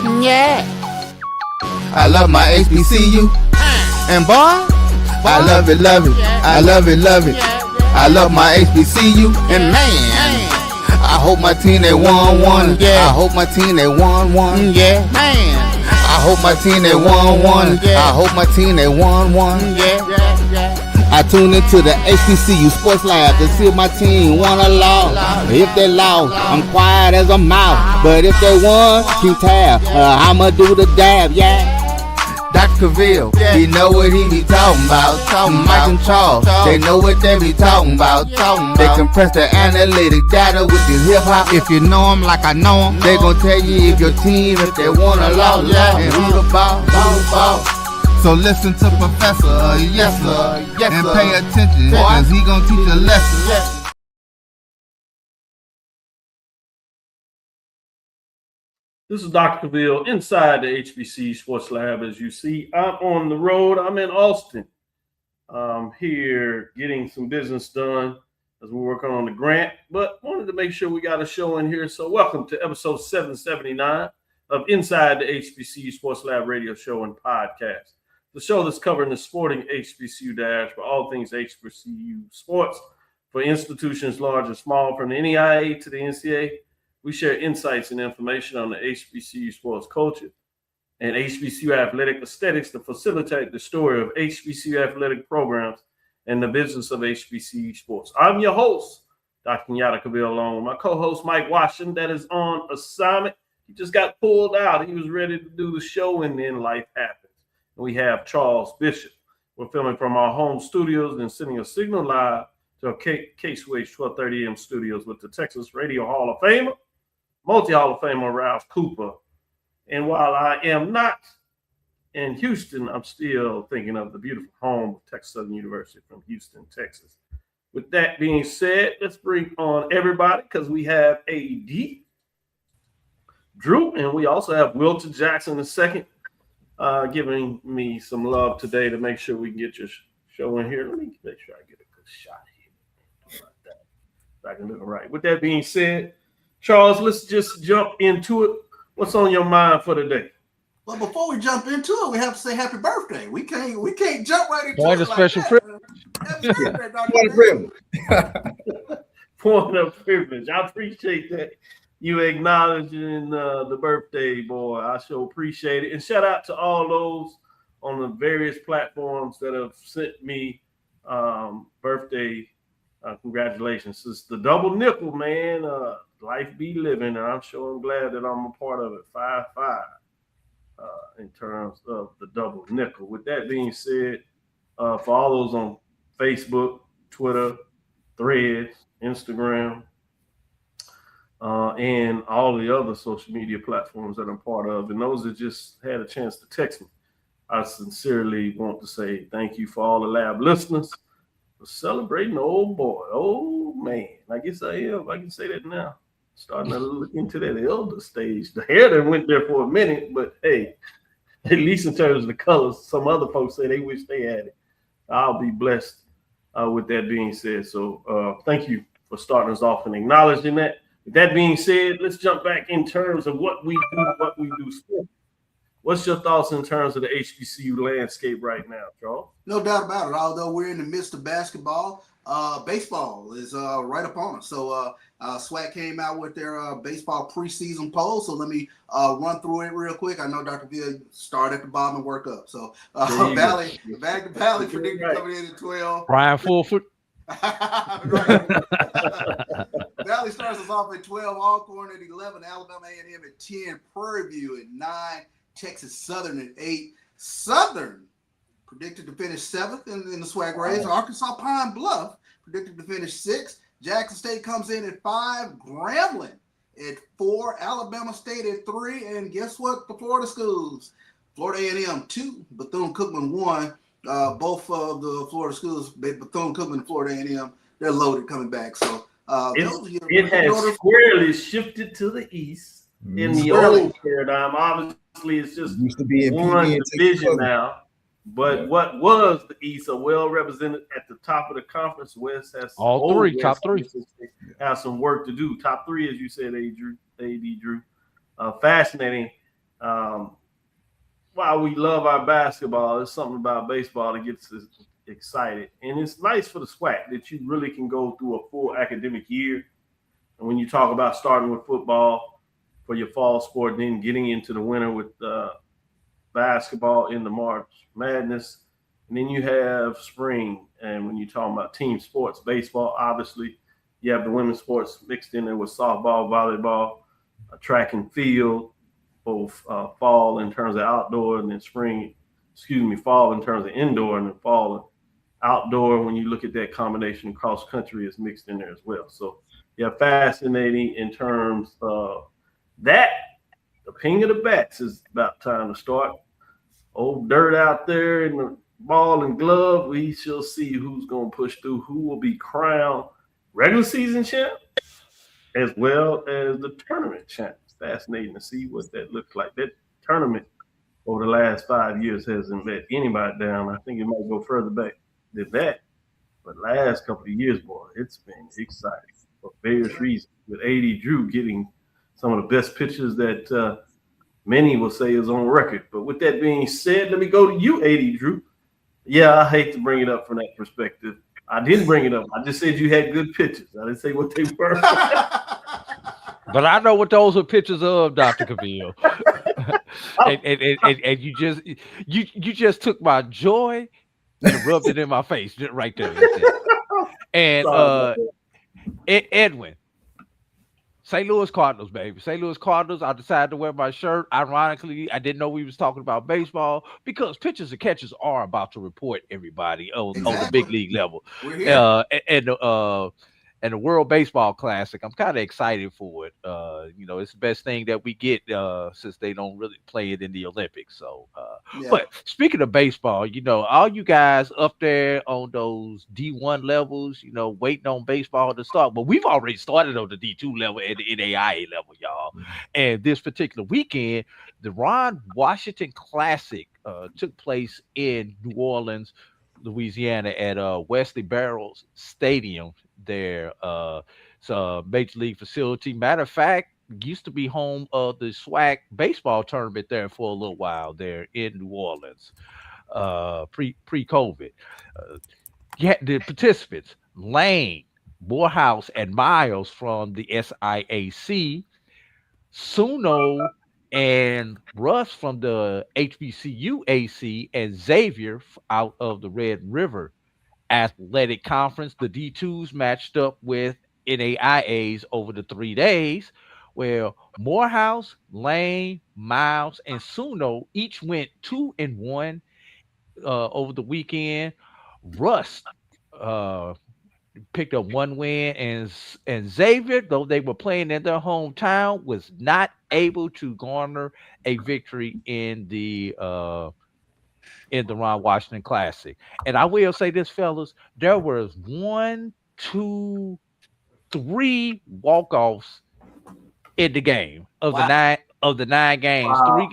Yeah. I love my HBCU. And boy, I love it, love it. I love it, love it. I love my HBCU. And man, I hope my team they won. Yeah. I hope my team they won. Yeah. Man, I hope my team they won. I hope my team they won. Yeah. I tune into the HBCU Sports Lab to see if my team won or lost. If they lost, I'm quiet as a mouse. But if they won, keep tab. I'ma do the dab, yeah. Dr. Cavil, he know what he be talking about. Mike and Charles, they know what they be talking about. They compress the analytic data with the hip hop. If you know them like I know them, they gon' tell you if your team, if they won or lost, and who the ball. So listen to Professor, yes sir, and pay attention, cause he gon' teach a lesson. This is Dr. Cavil inside the HBCU Sports Lab. As you see, I'm on the road. I'm in Austin. I'm here getting some business done as we're working on the grant, but wanted to make sure we got a show in here. So welcome to episode 779 of Inside the HBCU Sports Lab radio show and podcast. The show that's covering the sporting HBCU dash for all things HBCU sports for institutions large and small, from the NEIA to the NCAA. We share insights and information on the HBCU sports culture and HBCU athletic aesthetics to facilitate the story of HBCU athletic programs and the business of HBCU sports. I'm your host, Dr. Cavil, along with my co-host, Mike Washington, that is on assignment. He just got pulled out. He was ready to do the show, and then life happened. We have Charles Bishop. We're filming from our home studios and sending a signal live to our K-Switch 1230 AM studios with the Texas Radio Hall of Famer, multi-Hall of Famer Ralph Cooper. And while I am not in Houston, I'm still thinking of the beautiful home of Texas Southern University from Houston, Texas. With that being said, let's bring on everybody because we have AD, Drew, and we also have Wilton Jackson II. Giving me some love today to make sure we can get your show in here. Let me make sure I get a good shot here. Like that. If I can do it right. With that being said, Charles, let's just jump into it. What's on your mind for today? Well, before we jump into it, we have to say happy birthday. We can't jump right into it. A special privilege. Happy birthday, Dr. Point of privilege. I appreciate that. You acknowledging the birthday boy. I sure appreciate it. And shout out to all those on the various platforms that have sent me birthday congratulations. It's the double nickel, man. Life be living, and I'm sure I'm glad that I'm a part of it. 5-5 in terms of the double nickel. With that being said, for all those on Facebook, Twitter, Threads, Instagram, and all the other social media platforms that I'm part of, and those that just had a chance to text me, I sincerely want to say thank you for all the lab listeners for celebrating the old boy. Oh, man. I guess I am. I can say that now. Starting to look into that elder stage. The hair that went there for a minute, but hey, at least in terms of the colors, some other folks say they wish they had it. I'll be blessed with that being said. So thank you for starting us off and acknowledging that. With that being said, let's jump back in terms of what we do sport. What's your thoughts in terms of the HBCU landscape right now, Charles? No doubt about it. Although we're in the midst of basketball, baseball is right upon us. So SWAC came out with their baseball preseason poll. So let me run through it real quick. I know Dr. Ville started at the bottom and work up. So Valley predicted coming in at 12. Brian Fullfoot. Valley starts us off at 12, Alcorn at 11, Alabama A&M at 10, Prairie View at 9, Texas Southern at 8. Southern predicted to finish 7th in the SWAC race. Arkansas Pine Bluff predicted to finish 6th. Jackson State comes in at 5, Grambling at 4, Alabama State at 3, and guess what? The Florida schools, Florida A&M 2, Bethune-Cookman 1. Both of the Florida schools, Bethune-Cookman and Florida A&M, they're loaded coming back. So it has squarely shifted to the east in the old paradigm. Obviously, it's just used to be one division now. But what was the East are well represented at the top of the conference. West has all three, top three. Have some work to do. Top three, as you said, AD Drew. Fascinating while we love our basketball, there's something about baseball that gets us excited. And it's nice for the SWAC that you really can go through a full academic year. And when you talk about starting with football for your fall sport, then getting into the winter with basketball in the March Madness, and then you have spring. And when you're talking about team sports, baseball, obviously, you have the women's sports mixed in there with softball, volleyball, track and field, both fall in terms of outdoor and then fall in terms of indoor and then fall and outdoor. When you look at that combination, cross country is mixed in there as well. So yeah, fascinating in terms of that. The ping of the bats is about time to start. Old dirt out there in the ball and glove. We shall see who's going to push through, who will be crowned regular season champ as well as the tournament champ. It's fascinating to see what that looks like. That tournament over the last 5 years hasn't let anybody down. I think it might go further back than that. But last couple of years, boy, it's been exciting for various reasons. With AD Drew getting some of the best pitchers that many will say is on record. But with that being said, let me go to you, AD Drew. Yeah, I hate to bring it up from that perspective. I didn't bring it up. I just said you had good pitchers. I didn't say what they were. But I know what those are pictures of, Dr. Cavil. and you just took my joy and rubbed it in my face right there. And Edwin, St. Louis Cardinals, baby. St. Louis Cardinals, I decided to wear my shirt. Ironically, I didn't know we was talking about baseball because pitchers and catchers are about to report everybody on the big league level. We're here. And the World Baseball Classic, I'm kind of excited for it. It's the best thing that we get since they don't really play it in the Olympics. So, But speaking of baseball, all you guys up there on those D1 levels, waiting on baseball to start. But we've already started on the D2 level and the NAIA level, y'all. And this particular weekend, the Ron Washington Classic took place in New Orleans, Louisiana at Wesley Barrels Stadium there. It's a major league facility. Matter of fact, used to be home of the SWAC baseball tournament there for a little while there in New Orleans, pre-COVID. The participants, Lane, Morehouse, and Miles from the SIAC, Suno and Russ from the HBCU AC, and Xavier out of the Red River Athletic Conference. The D2s matched up with NAIAs over the 3 days, where Morehouse, Lane, Miles, and Suno each went 2-1 over the weekend. Russ picked up 1 win, and Xavier, though they were playing in their hometown, was not able to garner a victory in the Ron Washington Classic. And I will say this, fellas, there was 1, 2, 3 walk-offs in the game of the 9 games. Wow.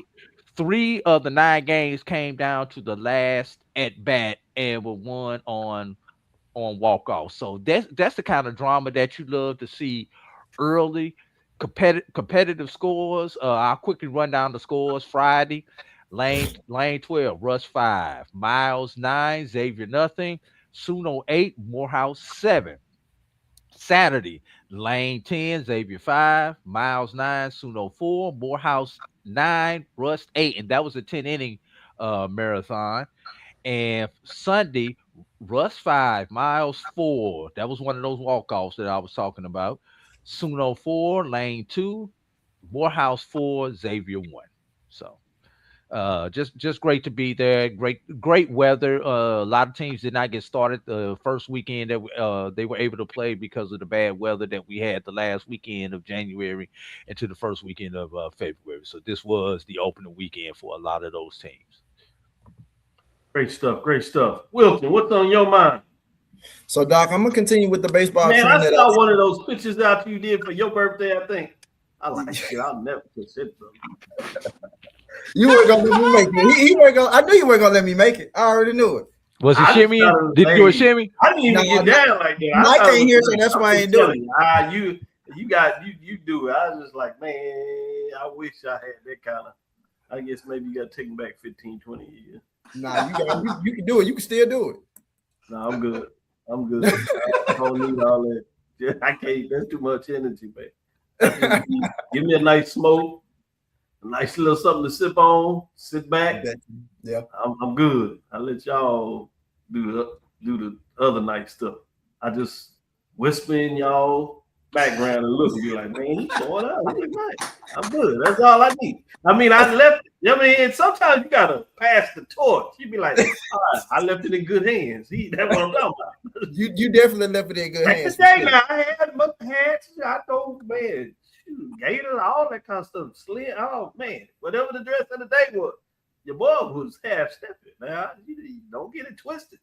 Three of the 9 games came down to the last at bat and were won on walk-off. So that's the kind of drama that you love to see early. Competitive scores. I'll quickly run down the scores. Friday, Lane 12, Russ 5, Miles 9, Xavier nothing, Suno 8, Morehouse 7. Saturday, Lane 10, Xavier 5, Miles 9, Suno 4, Morehouse 9, Russ 8, and that was a 10-inning marathon. And Sunday, Russ 5, Miles 4. That was one of those walk-offs that I was talking about. Suno 4, Lane 2, Morehouse 4, Xavier 1. So just great to be there. Great weather. A lot of teams did not get started the first weekend that they were able to play because of the bad weather that we had the last weekend of January into the first weekend of February. So this was the opening weekend for a lot of those teams. Great stuff. Great stuff. Wilton, what's on your mind? So, Doc, I'm gonna continue with the baseball. Man, I saw one of those pictures out you did for your birthday, I think. I like it. I'll never push it, bro. You weren't gonna let me make it. He weren't gonna. I knew you weren't gonna let me make it. I already knew it. Was it shimmy? Did you do a shimmy? I didn't even get down like that. I can't hear, so that's why I ain't doing it. You do it. I was just like, man, I wish I had that kind of I guess maybe you got to take them back 15, 20 years. Nah, you can do it. You can still do it. No, I'm good. I'm good. I don't need all that. Yeah, I can't. That's too much energy, man. Give me a nice smoke, a nice little something to sip on, sit back. Yeah, I'm good. I let y'all do the other nice stuff. I just whisper in y'all background and look and be like, man, he's showing up. He's right. I'm good. That's all I need. I mean, I left. I mean, and sometimes you gotta pass the torch. You be like, all right, I left it in good hands. That's what I'm talking about. You definitely left it in good hands. Today now, I had my hats. I know, man, gators, all that kind of stuff. Slim. Oh man, whatever the dress of the day was. Your boy was half stepping. Now you don't get it twisted.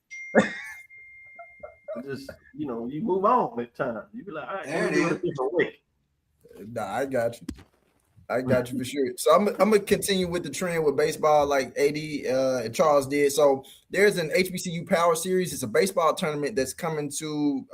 Just you move on at times. You be like, all right, let me do it a different way. Nah, I got you for sure. So I'm gonna continue with the trend with baseball, like AD and Charles did. So there's an HBCU Power Series. It's a baseball tournament that's coming to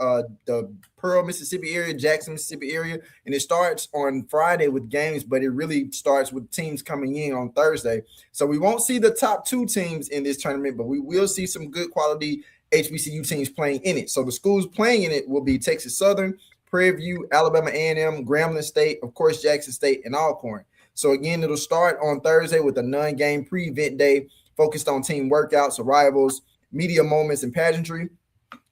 the Pearl, Mississippi area, Jackson, Mississippi area, and it starts on Friday with games, but it really starts with teams coming in on Thursday. So we won't see the top 2 teams in this tournament, but we will see some good quality HBCU teams playing in it. So the schools playing in it will be Texas Southern, Prairie View, Alabama A&M, Grambling State, of course, Jackson State, and Alcorn. So again, it'll start on Thursday with a non-game pre-event day focused on team workouts, arrivals, media moments, and pageantry.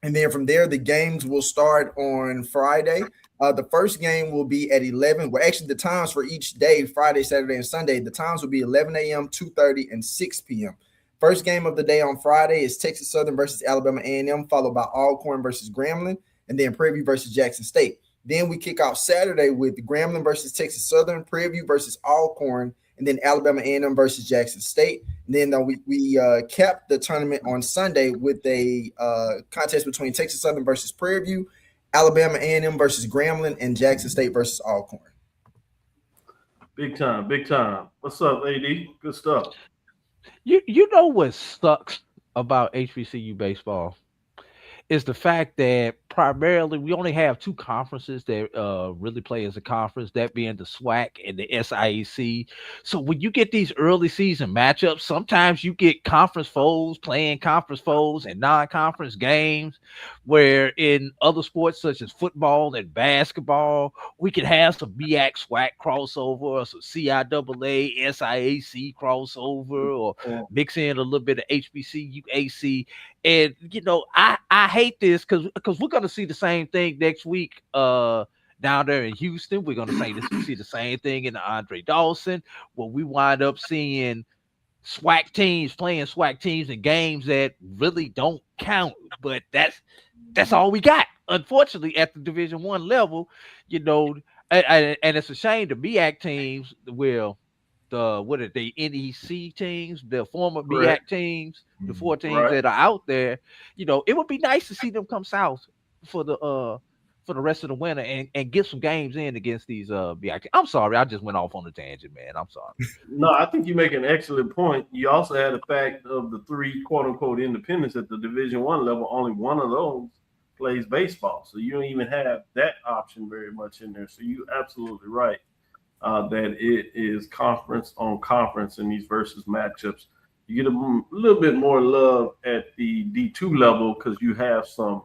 And then from there, the games will start on Friday. The first game will be at 11. Well, actually, the times for each day, Friday, Saturday, and Sunday, the times will be 11 a.m., 2:30, and 6 p.m. First game of the day on Friday is Texas Southern versus Alabama A&M, followed by Alcorn versus Grambling, and then Prairie View versus Jackson State. Then we kick off Saturday with Grambling versus Texas Southern, Prairie View versus Alcorn, and then Alabama A&M versus Jackson State. And then we cap the tournament on Sunday with a contest between Texas Southern versus Prairie View, Alabama A&M versus Grambling, and Jackson State versus Alcorn. Big time, big time. What's up, AD? Good stuff. You know what sucks about HBCU baseball is the fact that primarily we only have 2 conferences that really play as a conference, that being the SWAC and the SIAC. So when you get these early season matchups, sometimes you get conference foes playing conference foes and non-conference games, where in other sports such as football and basketball, we could have some MEAC SWAC crossover or some CIAA SIAC crossover, or mix in a little bit of HBCU AC. And I hate this because we're gonna see the same thing next week down there in Houston. We're gonna see the same thing in the Andre Dawson, where we wind up seeing SWAC teams playing SWAC teams in games that really don't count. But that's all we got, unfortunately, at the Division I level. And it's a shame the MEAC teams will. The NEC teams, the former MEAC teams, the 4 teams that are out there, it would be nice to see them come south for the rest of the winter and get some games in against these MEAC teams. I'm sorry, I just went off on a tangent, man. I'm sorry. No, I think you make an excellent point. You also had the fact of the 3 quote unquote independents at the Division I level. Only one of those plays baseball, so you don't even have that option very much in there. So you're absolutely right. That it is conference on conference in these versus matchups. You get a little bit more love at the D2 level because you have some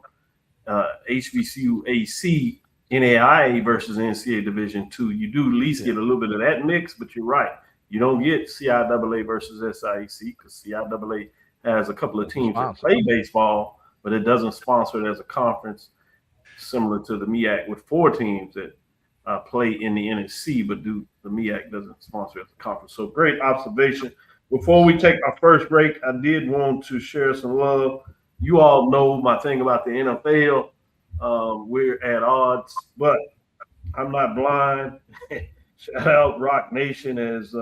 HBCU AC NAIA versus NCAA Division II. You do at least get a little bit of that mix, but you're right. You don't get CIAA versus SIAC because CIAA has a couple of teams that play baseball, but it doesn't sponsor it as a conference, similar to the MEAC with 4 teams that play in the NSC, but the MEAC doesn't sponsor as a conference. So great observation. Before we take our first break, I did want to share some love. You all know my thing about the NFL. We're at odds, but I'm not blind. Shout out Rock Nation as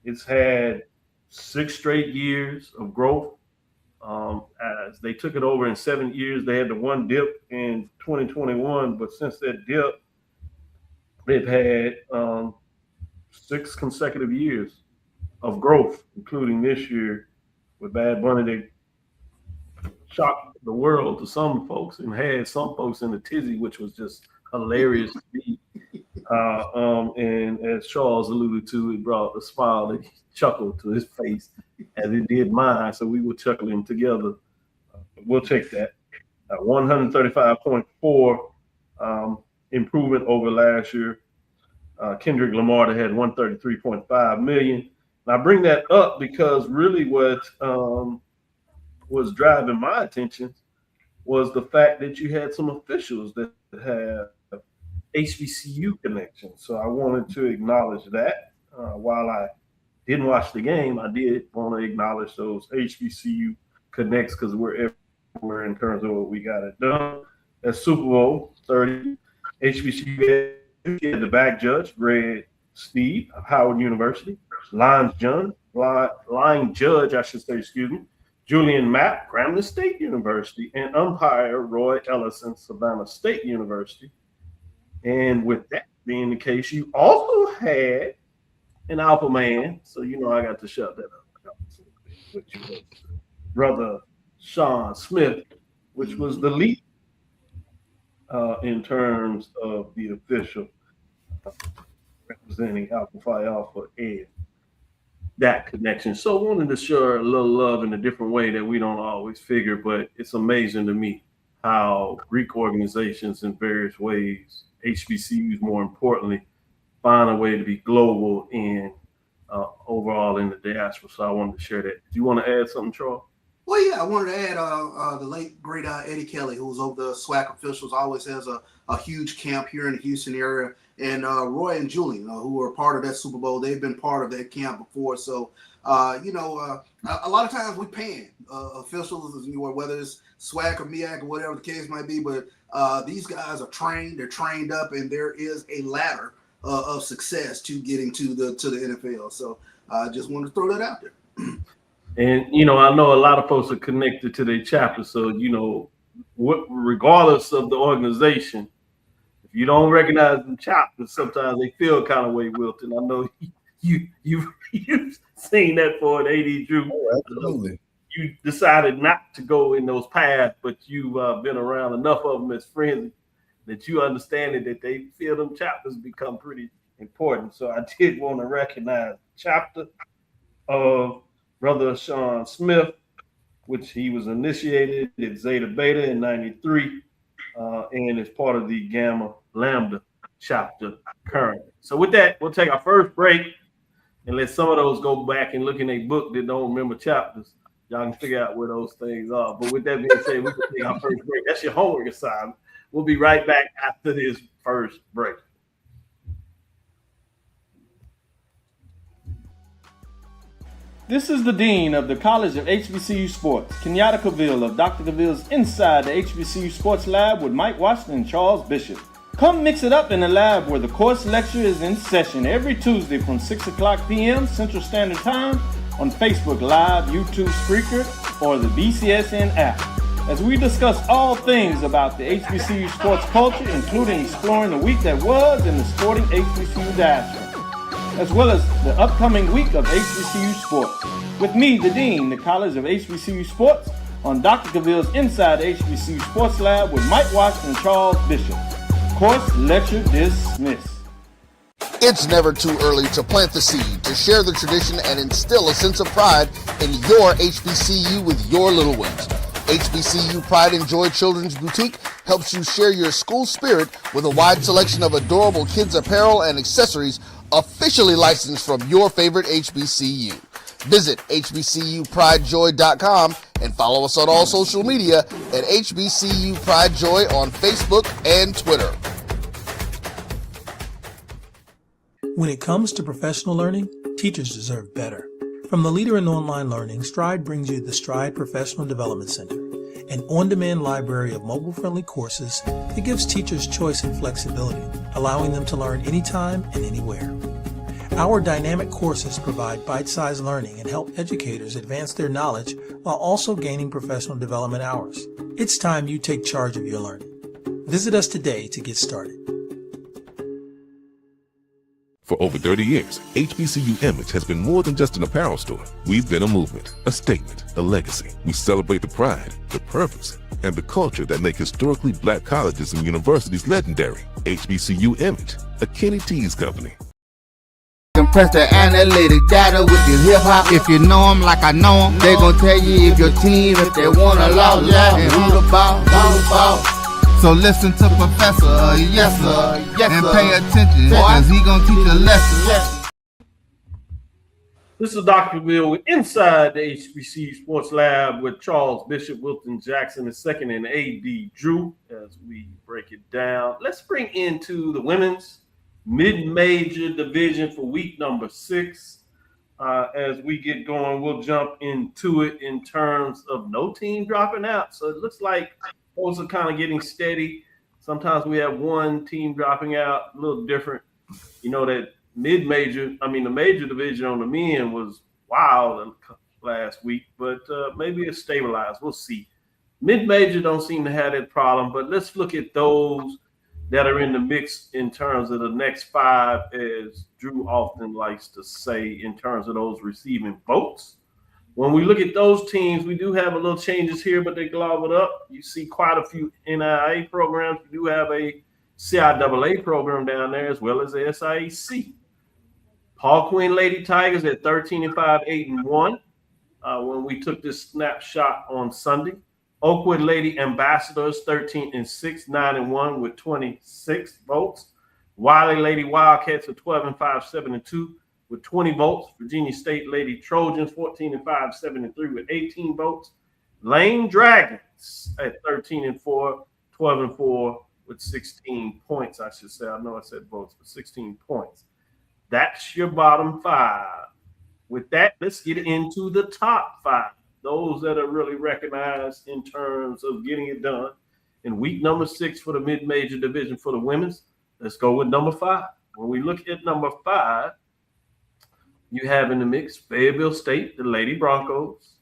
it's had 6 straight years of growth. As they took it over in 7 years, they had the one dip in 2021, but since that dip, they've had 6 consecutive years of growth, including this year with Bad Bunny. They shocked the world to some folks and had some folks in a tizzy, which was just hilarious to me. And as Charles alluded to, it brought a smile and chuckle to his face as it did mine. So we were chuckling together. We'll take that. 135.4 improvement over last year. Kendrick Lamar had 133.5 million. And I bring that up because really what was driving my attention was the fact that you had some officials that have HBCU connections. So I wanted to acknowledge that. While I didn't watch the game, I did want to acknowledge those HBCU connects because we're everywhere in terms of what we got it done. At Super Bowl 30, HBCU had the back judge, Greg Steve of Howard University, line judge, I should say, Julian Mapp, Grambling State University, and umpire Roy Ellison, Savannah State University. And with that being the case, you also had an alpha man. So, I got to shut that up. Which was Brother Sean Smith, which was the lead in terms of the official representing Alpha Phi Alpha and that connection. So I wanted to share a little love in a different way that we don't always figure, but it's amazing to me how Greek organizations in various ways, HBCUs more importantly, find a way to be global and overall in the diaspora. So I wanted to share that. Do you want to add something, Charles? Well, yeah, I wanted to add the late, great Eddie Kelly, who's over the SWAC officials, always has a huge camp here in the Houston area. And Roy and Julian, who were part of that Super Bowl, they've been part of that camp before. So, a lot of times we pan officials, whether it's SWAC or MEAC or whatever the case might be. But these guys are trained, they're trained up, and there is a ladder of success to getting to the NFL. So I just wanted to throw that out there. And, I know a lot of folks are connected to their chapter. So, regardless of the organization, if you don't recognize the chapters, sometimes they feel kind of way, Wilton. I know you've seen that for an AD Drew. Oh, absolutely. You decided not to go in those paths, but you've been around enough of them as friends that you understand that they feel them chapters become pretty important. So I did want to recognize the chapter of Brother Sean Smith, which he was initiated at Zeta Beta in 93, and is part of the Gamma Lambda chapter currently. So with that, we'll take our first break and let some of those go back and look in a book that don't remember chapters. Y'all can figure out where those things are. But with that being said, we can take our first break. That's your homework assignment. We'll be right back after this first break. This is the Dean of the College of HBCU Sports, Kenyatta Cavil of Dr. Cavill's Inside the HBCU Sports Lab with Mike Washington and Charles Bishop. Come mix it up in the lab where the course lecture is in session every Tuesday from 6 o'clock p.m. Central Standard Time on Facebook Live, YouTube Spreaker, or the BCSN app, as we discuss all things about the HBCU sports culture, including exploring the week that was in the sporting HBCU diaspora, as well as the upcoming week of HBCU sports. With me, the Dean, the College of HBCU Sports, on Dr. Cavill's Inside the HBCU Sports Lab with Mike Washington and Charles Bishop. Course lecture dismissed. It's never too early to plant the seed, to share the tradition, and instill a sense of pride in your HBCU with your little ones. HBCU Pride and Joy Children's Boutique helps you share your school spirit with a wide selection of adorable kids apparel and accessories officially licensed from your favorite HBCU. Visit hbcupridejoy.com and follow us on all social media at HBCU Pride Joy on Facebook and Twitter. When it comes to professional learning, teachers deserve better. From the leader in online learning, Stride brings you the Stride Professional Development Center, an on-demand library of mobile-friendly courses that gives teachers choice and flexibility, allowing them to learn anytime and anywhere. Our dynamic courses provide bite-sized learning and help educators advance their knowledge while also gaining professional development hours. It's time you take charge of your learning. Visit us today to get started. For over 30 years, HBCU Image has been more than just an apparel store. We've been a movement, a statement, a legacy. We celebrate the pride, the purpose, and the culture that make historically black colleges and universities legendary. HBCU Image, a Kenny T's company. Compress the analytic data with your hip hop. If you know them like I know them, they gon' tell you if your team, if they wanna lose, yeah, and who the ball. So listen to Professor, yes sir, and pay attention, cause he gon' teach a lesson. This is Dr. Cavil inside the HBCU Sports Lab with Charles Bishop, Wilton Jackson II, and A.D. Drew as we break it down. Let's bring into the women's mid-major division for week number 6. As we get going, we'll jump into it in terms of no team dropping out. So it looks like those are kind of getting steady. Sometimes we have one team dropping out, a little different. You know, that mid-major, the major division on the men was wild last week, but maybe it's stabilized. We'll see. Mid-major don't seem to have that problem, but let's look at those that are in the mix in terms of the next 5, as Drew often likes to say, in terms of those receiving votes. When we look at those teams, we do have a little changes here, but they glove it up. You see quite a few NIA programs. We do have a CIAA program down there, as well as the SIAC. Paul Quinn Lady Tigers at 13-5, 8-1. When we took this snapshot on Sunday. Oakwood Lady Ambassadors 13-6, 9-1 with 26 votes. Wiley Lady Wildcats at 12-5, 7-2 with 20 votes. Virginia State Lady Trojans 14-5, 7-3 with 18 votes. Lane Dragons at 13-4, 12-4 with 16 points, I should say. I know I said votes, but 16 points. That's your bottom 5. With that, let's get into the top 5. Those that are really recognized in terms of getting it done in week number 6 for the mid-major division for the women's. Let's go with number 5. When we look at number 5, you have in the mix Fayetteville State, the Lady Broncos.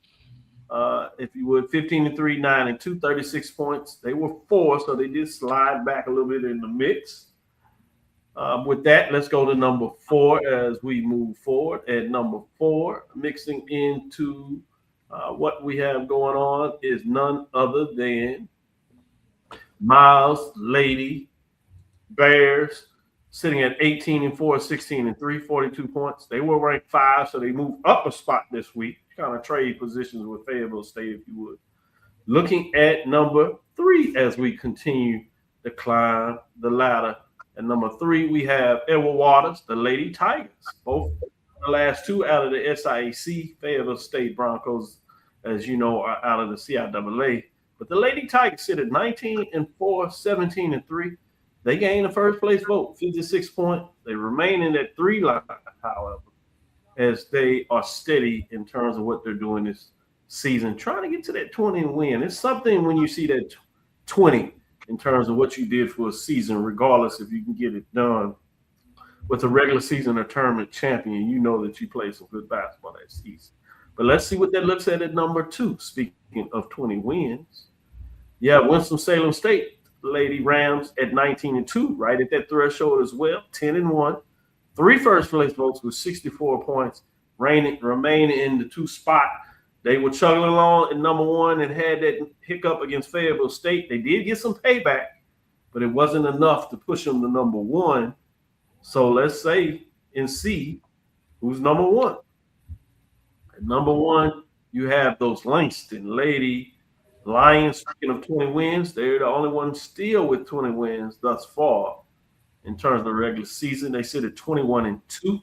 If you would, 15-3, 9-2, 36 points. They were 4, so they did slide back a little bit in the mix. With that, let's go to number 4 as we move forward. At number 4, mixing into what we have going on is none other than Miles Lady Bears, sitting at 18-4, 16-3, 42 points. They were ranked 5, so they moved up a spot this week. Kind of trade positions with Fayetteville State, if you would. Looking at number 3 as we continue to climb the ladder. At number 3, we have Edward Waters, the Lady Tigers. Both the last 2 out of the SIAC. Fayetteville State Broncos, as you know, are out of the CIAA. But the Lady Tigers sit at 19-4, 17-3. They gained the first place vote, 56 points. They remain in that 3 line, however, as they are steady in terms of what they're doing this season, trying to get to that 20 and win. It's something when you see that 20 in terms of what you did for a season, regardless if you can get it done with a regular season or tournament champion, you know that you played some good basketball that season. But let's see what that looks at number 2. Speaking of 20 wins, yeah, Winston-Salem State Lady Rams at 19-2, right at that threshold as well, 10-1. 3 first place votes with 64 points, remaining in the 2 spot. They were chugging along at number 1 and had that hiccup against Fayetteville State. They did get some payback, but it wasn't enough to push them to number 1. So let's say and see who's number 1. At number 1, you have those Langston Lady Lions. Speaking of 20 wins, they're the only ones still with 20 wins thus far. In terms of the regular season, they sit at 21-2,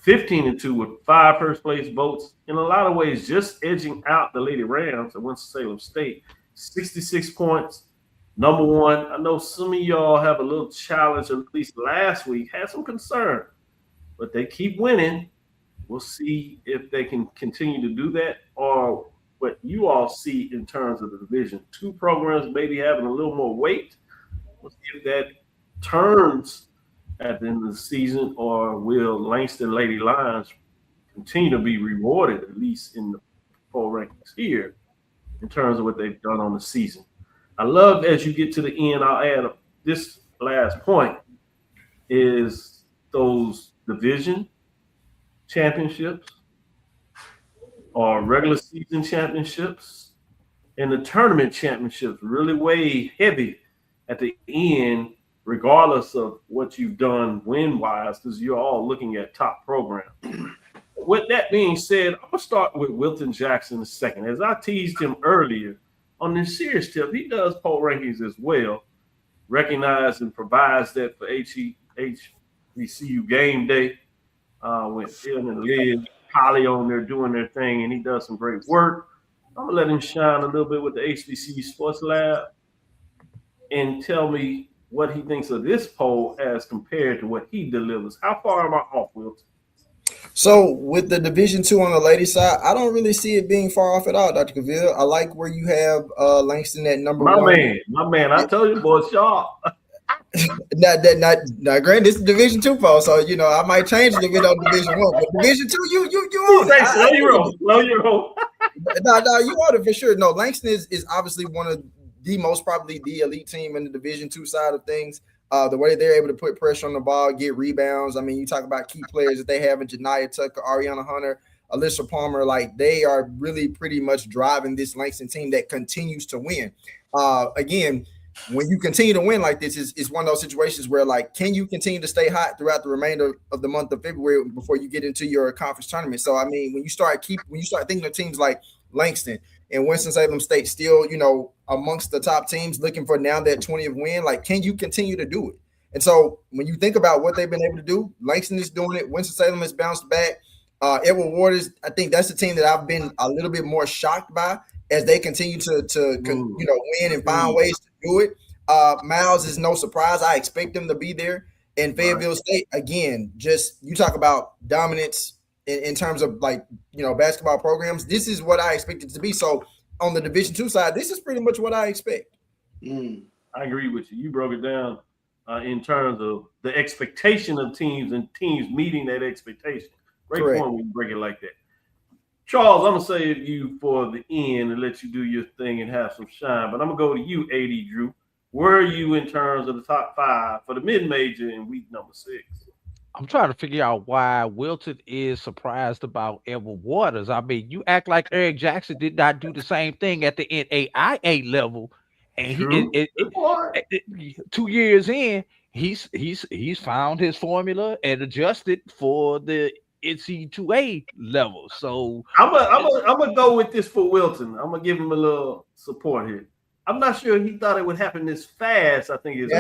15-2 with 5 first place votes. In a lot of ways, just edging out the Lady Rams at Winston-Salem State, 66 points. Number 1, I know some of y'all have a little challenge, at least last week, had some concern, but they keep winning. We'll see if they can continue to do that or what you all see in terms of the division. 2 programs maybe having a little more weight. We'll see if that turns at the end of the season, or will Langston Lady Lions continue to be rewarded, at least in the poll rankings here, in terms of what they've done on the season. I love, as you get to the end, I'll add this last point, is those division championships or regular season championships and the tournament championships really weigh heavy at the end, regardless of what you've done win-wise, because you're all looking at top programs. With that being said, I'm going to start with Wilton Jackson II. As I teased him earlier, on this serious tip, he does poll rankings as well, recognized and provides that for HBCU game day when Phil and Liz, Holly on there doing their thing, and he does some great work. I'm going to let him shine a little bit with the HBCU Sports Lab and tell me what he thinks of this poll as compared to what he delivers. How far am I off, Wilton? So with the Division II on the ladies' side, I don't really see it being far off at all, Dr. Cavil. I like where you have Langston at number one. My man, I told you, boy, sharp. Not granted, this is Division II poll, so I might change the bit on Division I, but Division II, you own it. Slow your roll. No, you own it for sure. No, Langston is obviously one of the most probably the elite team in the Division II side of things. The way they're able to put pressure on the ball, get rebounds. I mean, you talk about key players that they have in Janiyah Tucker, Ariana Hunter, Alyssa Palmer. Like, they are really pretty much driving this Langston team that continues to win. Again, when you continue to win like this, it's one of those situations where, like, can you continue to stay hot throughout the remainder of the month of February before you get into your conference tournament? So, I mean, when you start thinking of teams like Langston and Winston-Salem State still, amongst the top teams looking for now that 20th win, like, can you continue to do it? And so when you think about what they've been able to do, Langston is doing it. Winston-Salem has bounced back. Edward Waters, I think that's the team that I've been a little bit more shocked by as they continue to win and find ways to do it. Miles is no surprise. I expect them to be there. And Fayetteville State, again, just you talk about dominance in terms of basketball programs. This is what I expect it to be. So on the Division II side, this is pretty much what I expect. I agree with you. You broke it down in terms of the expectation of teams and teams meeting that expectation. Great point when you break it like that. Charles, I'm going to save you for the end and let you do your thing and have some shine. But I'm going to go to you, AD Drew. Where are you in terms of the top 5 for the mid-major in week number 6? I'm trying to figure out why Wilton is surprised about Edward Waters. I mean, you act like Eric Jackson did not do the same thing at the NAIA level, and he 2 years in, he's found his formula and adjusted for the NC2A level. So I'm gonna go with this for Wilton. I'm gonna give him a little support here. I'm not sure he thought it would happen this fast. I think it's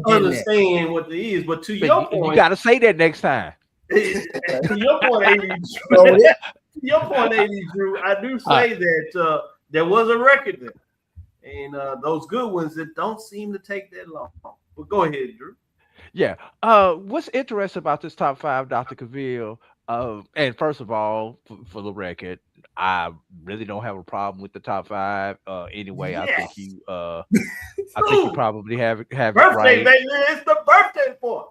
understand what it is. But to your point, you got to say that next time. To your point, AD Drew, I do say that there was a record there, and those good ones that don't seem to take that long. But go ahead, Drew. Yeah. What's interesting about this top 5, Dr. Cavil? And first of all, for the record, I really don't have a problem with the top 5. Anyway, yes. I think you probably have birthday, it right. Baby, it's the birthday boy.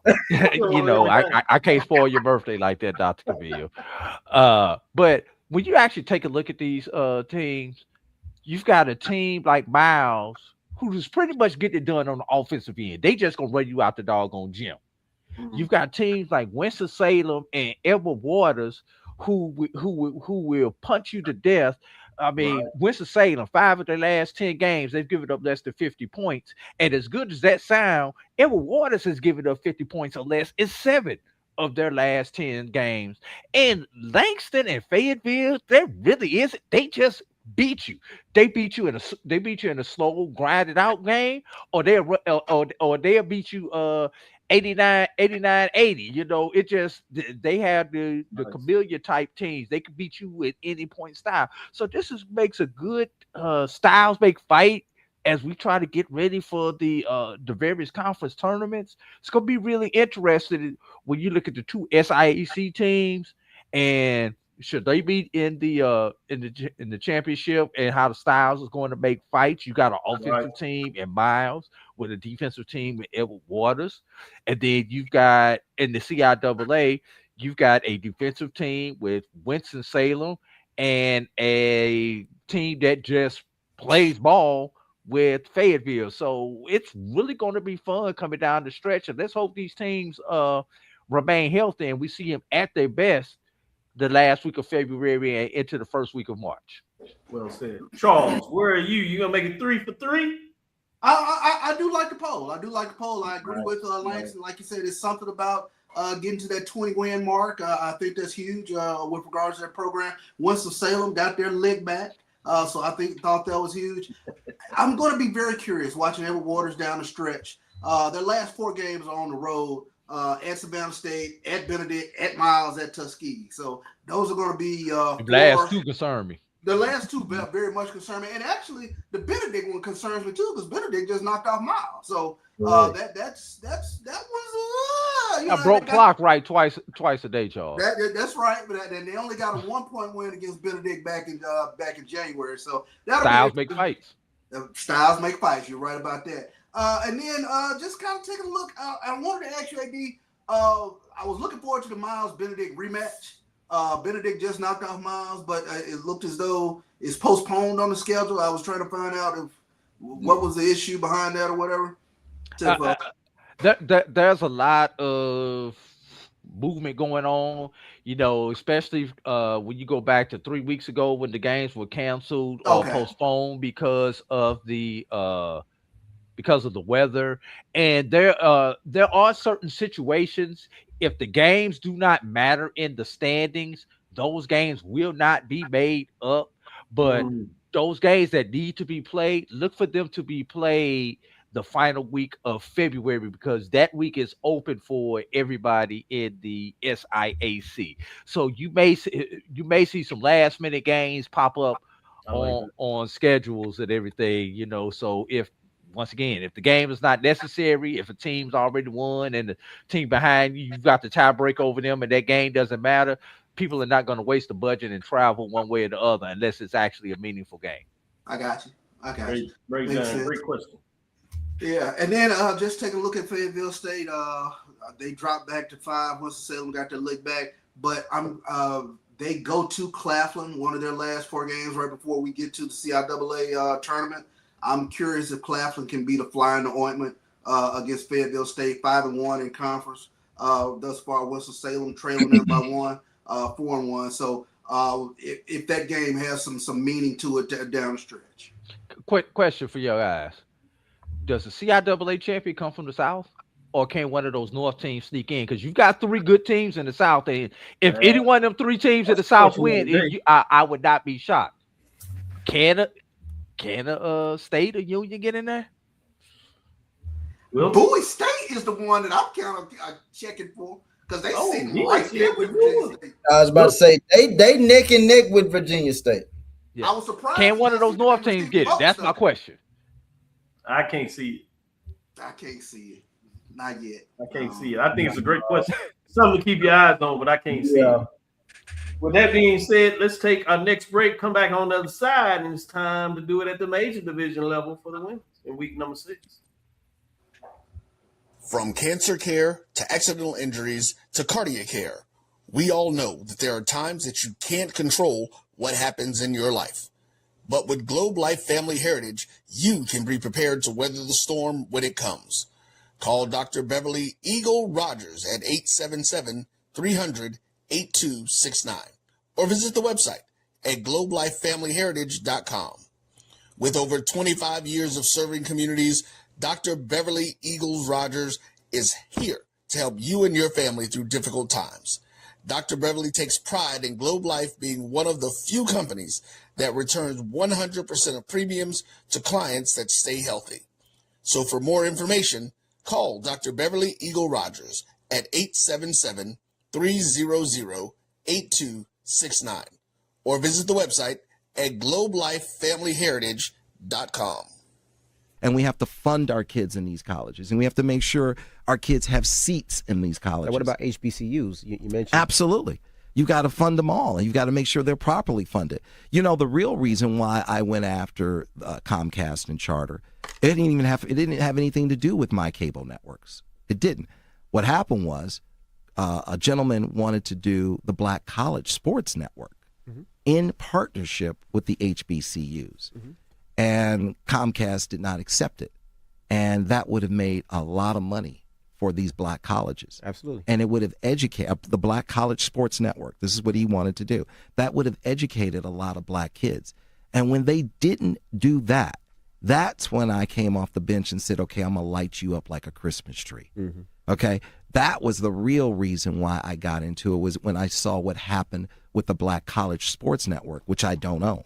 I can't spoil your birthday like that, Dr. Cavil. But when you actually take a look at these teams, you've got a team like Miles who's pretty much getting it done on the offensive end. They just gonna run you out the doggone gym. You've got teams like Winston-Salem and Edward Waters who will punch you to death. I mean, Winston-Salem, 5 of their last 10 games, they've given up less than 50 points. And as good as that sound, Edward Waters has given up 50 points or less in 7 of their last 10 games. And Langston and Fayetteville, there really isn't. They just beat you. They beat you in a slow, grinded out game, or they'll beat you 89-80. It just, they have the Camellia type teams. They can beat you with any point style. So this makes a good styles make fight as we try to get ready for the various conference tournaments. It's gonna be really interesting when you look at the 2 SIAC teams and should they be in the championship, and how the styles is going to make fights. You got an offensive team in Miles with a defensive team with Edward Waters, and then you've got in the CIAA, you've got a defensive team with Winston-Salem and a team that just plays ball with Fayetteville. So it's really going to be fun coming down the stretch. And let's hope these teams remain healthy and we see them at their best the last week of February and into the first week of March. Well said. Charles, where are you? You going to make it 3 for 3? I do like the poll. I agree with Lance. And like you said, there's something about getting to that 20-win mark. I think that's huge with regards to that program. Winston-Salem got their leg back. So I thought that was huge. I'm going to be very curious watching Edward Waters down the stretch. Their last 4 games are on the road at Savannah State, at Benedict, at Miles, at Tuskegee. So those are going to be the last 2 concern me. The last 2 very much concern me. And actually, the Benedict one concerns me too because Benedict just knocked off Miles. So that was I broke clock right twice a day, Charles. That's right, but they only got a 1-point win against Benedict back in January. So Styles make fights. Styles make fights. You're right about that. And then just kind of taking a look. I wanted to ask you, AD. I was looking forward to the Miles Benedict rematch. Benedict just knocked off Miles, but it looked as though it's postponed on the schedule. I was trying to find out what was the issue behind that or whatever. There's a lot of movement going on, especially when you go back to 3 weeks ago when the games were canceled or postponed because of the weather. And there are certain situations. If the games do not matter in the standings, those games will not be made up. But those games that need to be played, look for them to be played the final week of February because that week is open for everybody in the SIAC. So you may see some last minute games pop up on schedules and everything, So once again, if the game is not necessary, if a team's already won and the team behind you, you've got the tiebreak over them and that game doesn't matter, people are not going to waste the budget and travel one way or the other unless it's actually a meaningful game. I got you. Great question. Yeah, and then just take a look at Fayetteville State. They dropped back to 5. Winston-Salem got their leg back, but they go to Claflin, one of their last 4 games right before we get to the CIAA tournament. I'm curious if Claflin can be the fly in the ointment against Fayetteville State, 5-1 in conference. Thus far, Winston-Salem trailing them by 1, 4-1. So if that game has some meaning to it down the stretch. Quick question for your guys. Does the CIAA champion come from the South? Or can one of those North teams sneak in? Because you've got 3 good teams in the South. And if any one of them 3 teams in the South win, I would not be shocked. Can a state or union get in there? Well, Bowie State is the one that I'm kind of checking for because they sitting right there with Virginia State. I was about to say they neck and neck with Virginia State. Yeah. I was surprised. Can one of those North teams get it? That's my question. I can't see it. I can't see it. Not yet. I can't see it. I think it's a great question. Something to keep your eyes on, but I can't see it. With that being said, let's take our next break, come back on the other side, and it's time to do it at the major division level for the women in week number 6. From cancer care to accidental injuries to cardiac care, we all know that there are times that you can't control what happens in your life. But with Globe Life Family Heritage, you can be prepared to weather the storm when it comes. Call Dr. Beverly Eagle Rogers at 877-300-8269 or visit the website at globelifefamilyheritage.com. With over 25 years of serving communities, Dr. Beverly Eagles Rogers is here to help you and your family through difficult times. Dr. Beverly takes pride in Globe Life being one of the few companies that returns 100% of premiums to clients that stay healthy. So for more information, call Dr. Beverly Eagle Rogers at 877-300-8269 or visit the website at globelifefamilyheritage.com. And we have to fund our kids in these colleges, and we have to make sure our kids have seats in these colleges. And what about HBCUs? You mentioned. Absolutely. You got to fund them all, and you've got to make sure they're properly funded. You know, the real reason why I went after Comcast and Charter, it didn't have anything to do with my cable networks. It didn't. What happened was a gentleman wanted to do the Black College Sports Network in partnership with the HBCUs. and Comcast did not accept it. And that would have made a lot of money for these black colleges. Absolutely. And it would have educated the Black College Sports Network. This is what he wanted to do. That would have educated a lot of black kids. And when they didn't do that, that's when I came off the bench and said, okay, I'm going to light you up like a Christmas tree. Mm-hmm. Okay? That was the real reason why I got into it, was when I saw what happened with the Black College Sports Network, which I don't own.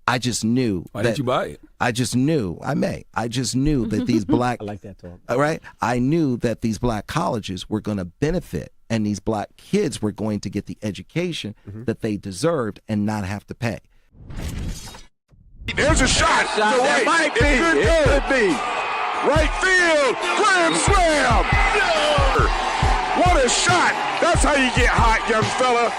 I just knew. Why didn't you buy it? I just knew. I just knew that these black. I like that talk. Right? I knew that these black colleges were going to benefit, and these black kids were going to get the education that they deserved and not have to pay. There's a shot. It might be. It could be. Right field. Grand slam. What a shot. That's how you get hot, young fella.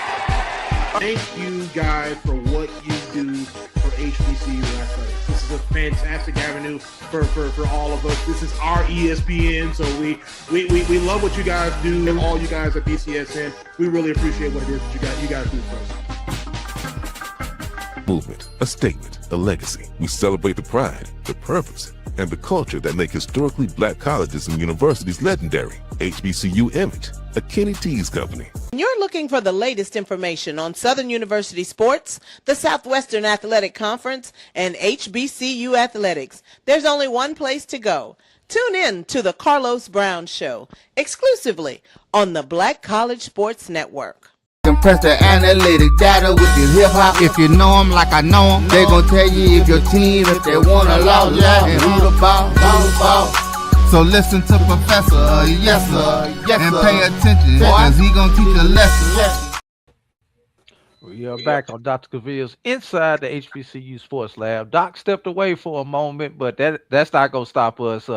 Thank you guys for what you do for HBCU athletics. This is a fantastic avenue for all of us. This is our ESPN, so we love what you guys do, and all you guys at BCSN. We really appreciate what it is that you guys do for us. Movement, a statement, a legacy. We celebrate the pride, the purpose, and the culture that make historically black colleges and universities legendary. HBCU Image, a Kenny T's company. You're looking for the latest information on Southern University sports, the Southwestern Athletic Conference, and HBCU athletics. There's only one place to go. Tune in to the Carlos Brown Show, exclusively on the Black College Sports Network. Compress the analytic data with your hip hop. If you know them like I know them, they gon' tell you if your team, if they wanna lose, and who the ball. So listen to Professor, yes sir, and pay attention, cause he gon' teach a lesson. We are back on Dr. Cavil's Inside the HBCU Sports Lab. Doc stepped away for a moment, but that's not gonna stop us.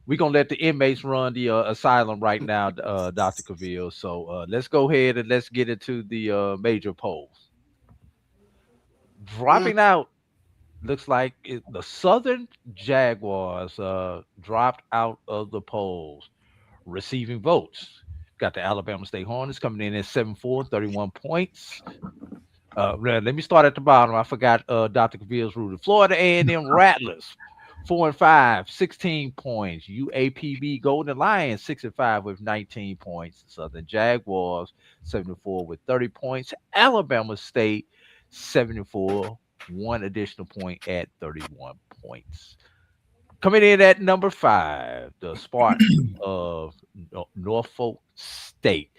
We're gonna let the inmates run the asylum right now, Dr. Cavil. So let's go ahead and let's get into the major polls. Dropping out. Looks like the Southern Jaguars dropped out of the polls. Receiving votes. Got the Alabama State Hornets coming in at 7-4, 31 points. Let me start at the bottom. I forgot Dr. Cavil's rule. Florida A&M Rattlers, 4-5, 16 points. UAPB Golden Lions, 6-5 with 19 points. Southern Jaguars, 7-4 with 30 points. Alabama State, 7-4. One additional point at 31 points. Coming in at number 5, the Spartans of Norfolk State,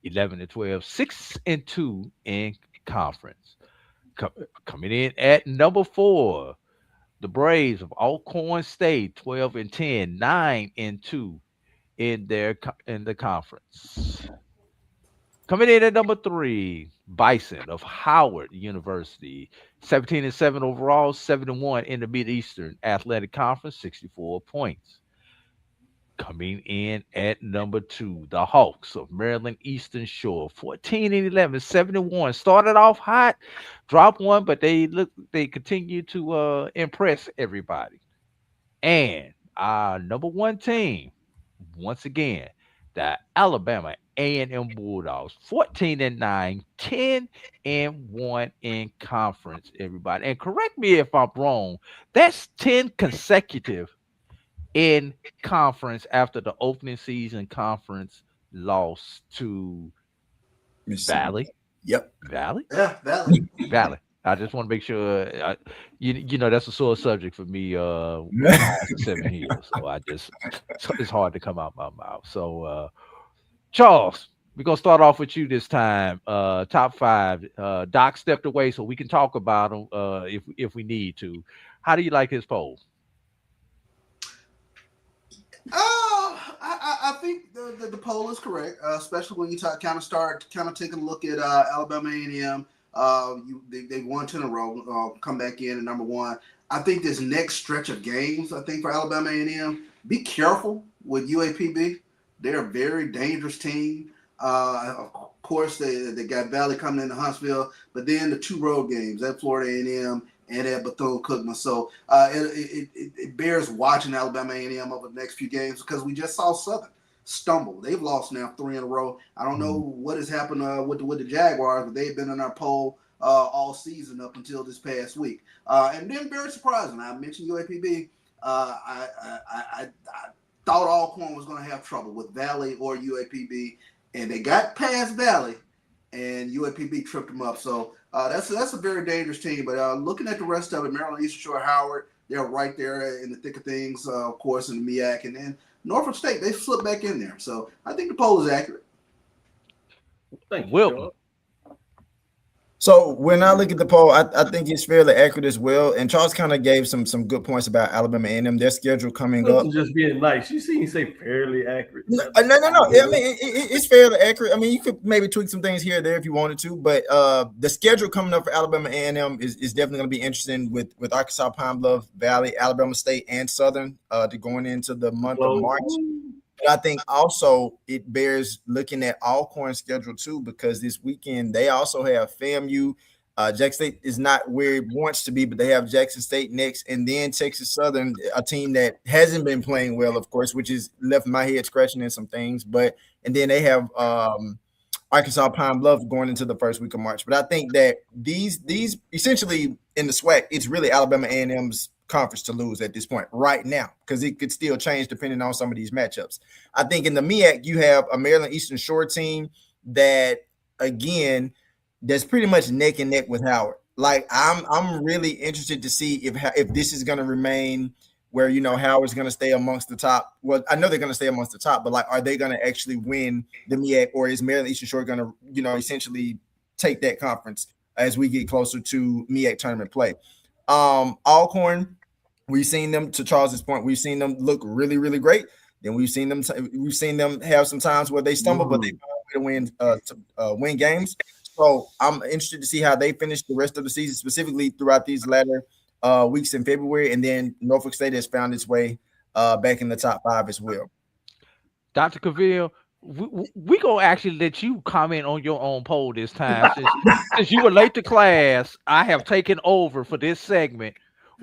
11-12, 6-2 in conference. Coming in at number 4, the Braves of Alcorn State, 12-10, 9-2 in the conference. Coming in at number 3, Bison of Howard University, 17-7 overall, 7-1 in the Mid-Eastern Athletic Conference, 64 points. Coming in at number 2, the Hawks of Maryland Eastern Shore, 14-11, 7-1. Started off hot, dropped one, but they continue to impress everybody. And our number 1 team, once again, the Alabama A&M Bulldogs, 14-9, 10-1 in conference, everybody. And correct me if I'm wrong, that's 10 consecutive in conference after the opening season conference loss to Valley. Yep. Valley? Yeah, Valley. Valley. I just want to make sure, you know, that's a sore subject for me 7 years. So it's hard to come out my mouth. So, Charles, we're going to start off with you this time. Top 5. Doc stepped away, so we can talk about him if we need to. How do you like his poll? I think the poll is correct, especially when you start taking a look at Alabama A&M. They won 2 in a row, come back in at number 1. I think this next stretch of games, I think for Alabama A&M, be careful with UAPB. They're a very dangerous team. Of course, they got Valley coming into Huntsville, but then the 2 road games at Florida A&M and at Bethune-Cookman. So it bears watching Alabama A&M over the next few games because we just saw Southern stumble. They've lost now 3 in a row. I don't know what has happened with the Jaguars, but they've been in our poll all season up until this past week. And then very surprising, I mentioned UAPB. I thought Alcorn was going to have trouble with Valley or UAPB, and they got past Valley, and UAPB tripped them up. So that's a very dangerous team. But looking at the rest of it, Maryland, Eastern Shore, Howard, they're right there in the thick of things, of course, in the MEAC. And then Norfolk State, they slipped back in there. So I think the poll is accurate. Thank you, Welcome. George. So when I look at the poll, I think it's fairly accurate as well. And Charles kind of gave some good points about Alabama A&M, their schedule coming up. Just being nice. You see, you say fairly accurate. No. I mean, it's fairly accurate. I mean, you could maybe tweak some things here or there if you wanted to, but the schedule coming up for Alabama A&M is definitely going to be interesting with Arkansas, Pine Bluff, Valley, Alabama State, and Southern to going into the month of March. But I think also it bears looking at Alcorn's schedule too, because this weekend they also have FAMU. Jackson State is not where it wants to be, but they have Jackson State next, and then Texas Southern, a team that hasn't been playing well, of course, which has left my head scratching in some things. And then they have Arkansas Pine Bluff going into the first week of March. But I think that these essentially in the SWAC, it's really Alabama A&M's conference to lose at this point right now, because it could still change depending on some of these matchups. I think in the MEAC, you have a Maryland Eastern Shore team that, again, that's pretty much neck and neck with Howard. Like, I'm really interested to see if this is going to remain where, you know, Howard's going to stay amongst the top. Well, I know they're going to stay amongst the top, but like, are they going to actually win the MEAC, or is Maryland Eastern Shore going to, you know, essentially take that conference as we get closer to MEAC tournament play? Alcorn, we've seen them, to Charles's point, we've seen them look really, really great. Then we've seen them have some times where they stumble, but they find a way to win games. So I'm interested to see how they finish the rest of the season, specifically throughout these latter weeks in February. And then Norfolk State has found its way back in the top 5 as well. Dr. Cavil, we gonna actually let you comment on your own poll this time. Since you were late to class, I have taken over for this segment.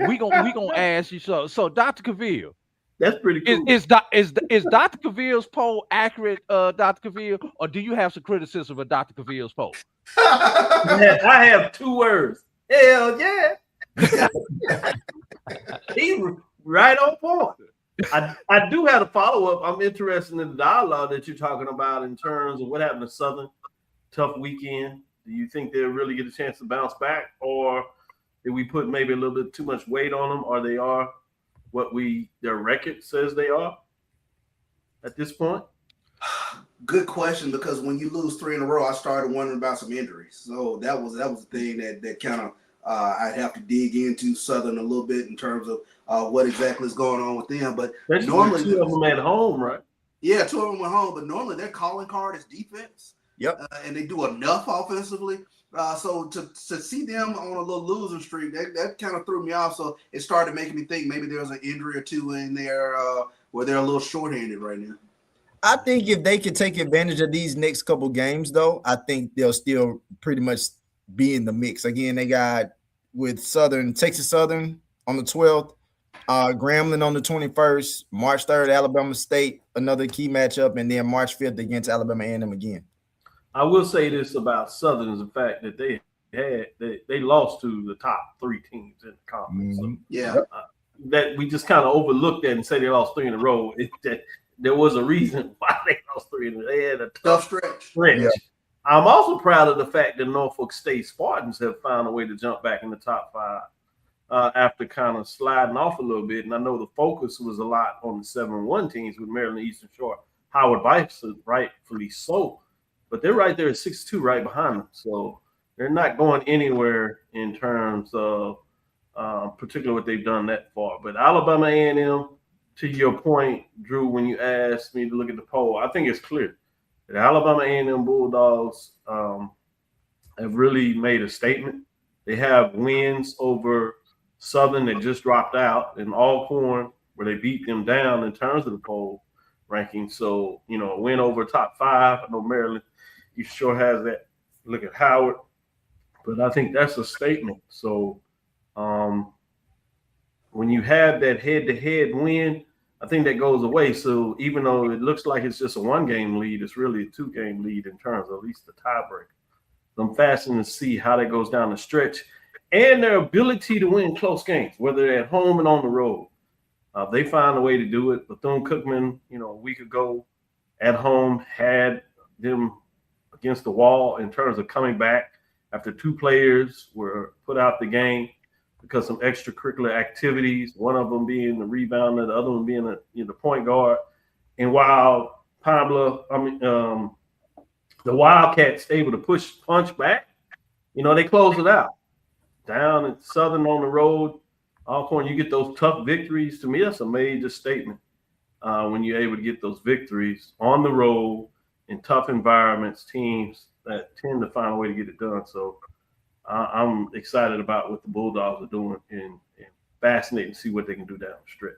We gonna ask you so. Dr. Cavil, that's pretty cool. Is Dr. Cavil's poll accurate, Dr. Cavil, or do you have some criticism of Dr. Cavil's poll? I have 2 words. Hell yeah. He's right on point. I do have a follow-up. I'm interested in the dialogue that you're talking about in terms of what happened to Southern. Tough weekend. Do you think they'll really get a chance to bounce back, or did we put maybe a little bit too much weight on them, or they are what their record says they are at this point? Good question, because when you lose 3 in a row, I started wondering about some injuries. So that was the thing that kind of I'd have to dig into Southern a little bit in terms of what exactly is going on with them. But normally 2 of them at home, right? Yeah, 2 of them at home. But normally their calling card is defense. Yep. And they do enough offensively. So to see them on a little losing streak, that kind of threw me off. So it started making me think maybe there's an injury or 2 in there where they're a little shorthanded right now. I think if they could take advantage of these next couple games, though, I think they'll still pretty much be in the mix. Again, they got with Texas Southern on the 12th, Grambling on the 21st, March 3rd, Alabama State, another key matchup, and then March 5th against Alabama A&M again. I will say this about Southern is the fact that they lost to the top 3 teams in the conference. Mm-hmm. So, yeah, that we just kind of overlooked that and say they lost 3 in a row. There was a reason why they lost 3 in a row. They had a tough stretch. Yeah. I'm also proud of the fact that Norfolk State Spartans have found a way to jump back in the top 5 after kind of sliding off a little bit. And I know the focus was a lot on the 7-1 teams with Maryland Eastern Shore, Howard Bison, rightfully so. But they're right there at 6-2 right behind them. So they're not going anywhere in terms of particularly what they've done that far. But Alabama A&M, to your point, Drew, when you asked me to look at the poll, I think it's clear that Alabama A&M Bulldogs have really made a statement. They have wins over Southern that just dropped out, and Alcorn, where they beat them down in terms of the poll ranking. So, you know, a win over top 5. I know Maryland, you sure has that. Look at Howard. But I think that's a statement. So when you have that head-to-head win, I think that goes away. So even though it looks like it's just a 1-game lead, it's really a 2-game lead in terms of at least the tiebreaker. I'm fascinated to see how that goes down the stretch and their ability to win close games, whether they're at home and on the road. They find a way to do it. Bethune-Cookman, a week ago at home had them against the wall in terms of coming back after 2 players were put out the game because some extracurricular activities, one of them being the rebounder, the other one being the point guard. And while the Wildcats able to punch back, they close it out. Down at Southern on the road, Alcorn, you get those tough victories. To me, that's a major statement when you're able to get those victories on the road in tough environments, teams that tend to find a way to get it done. So I'm excited about what the Bulldogs are doing and fascinated to see what they can do down the stretch.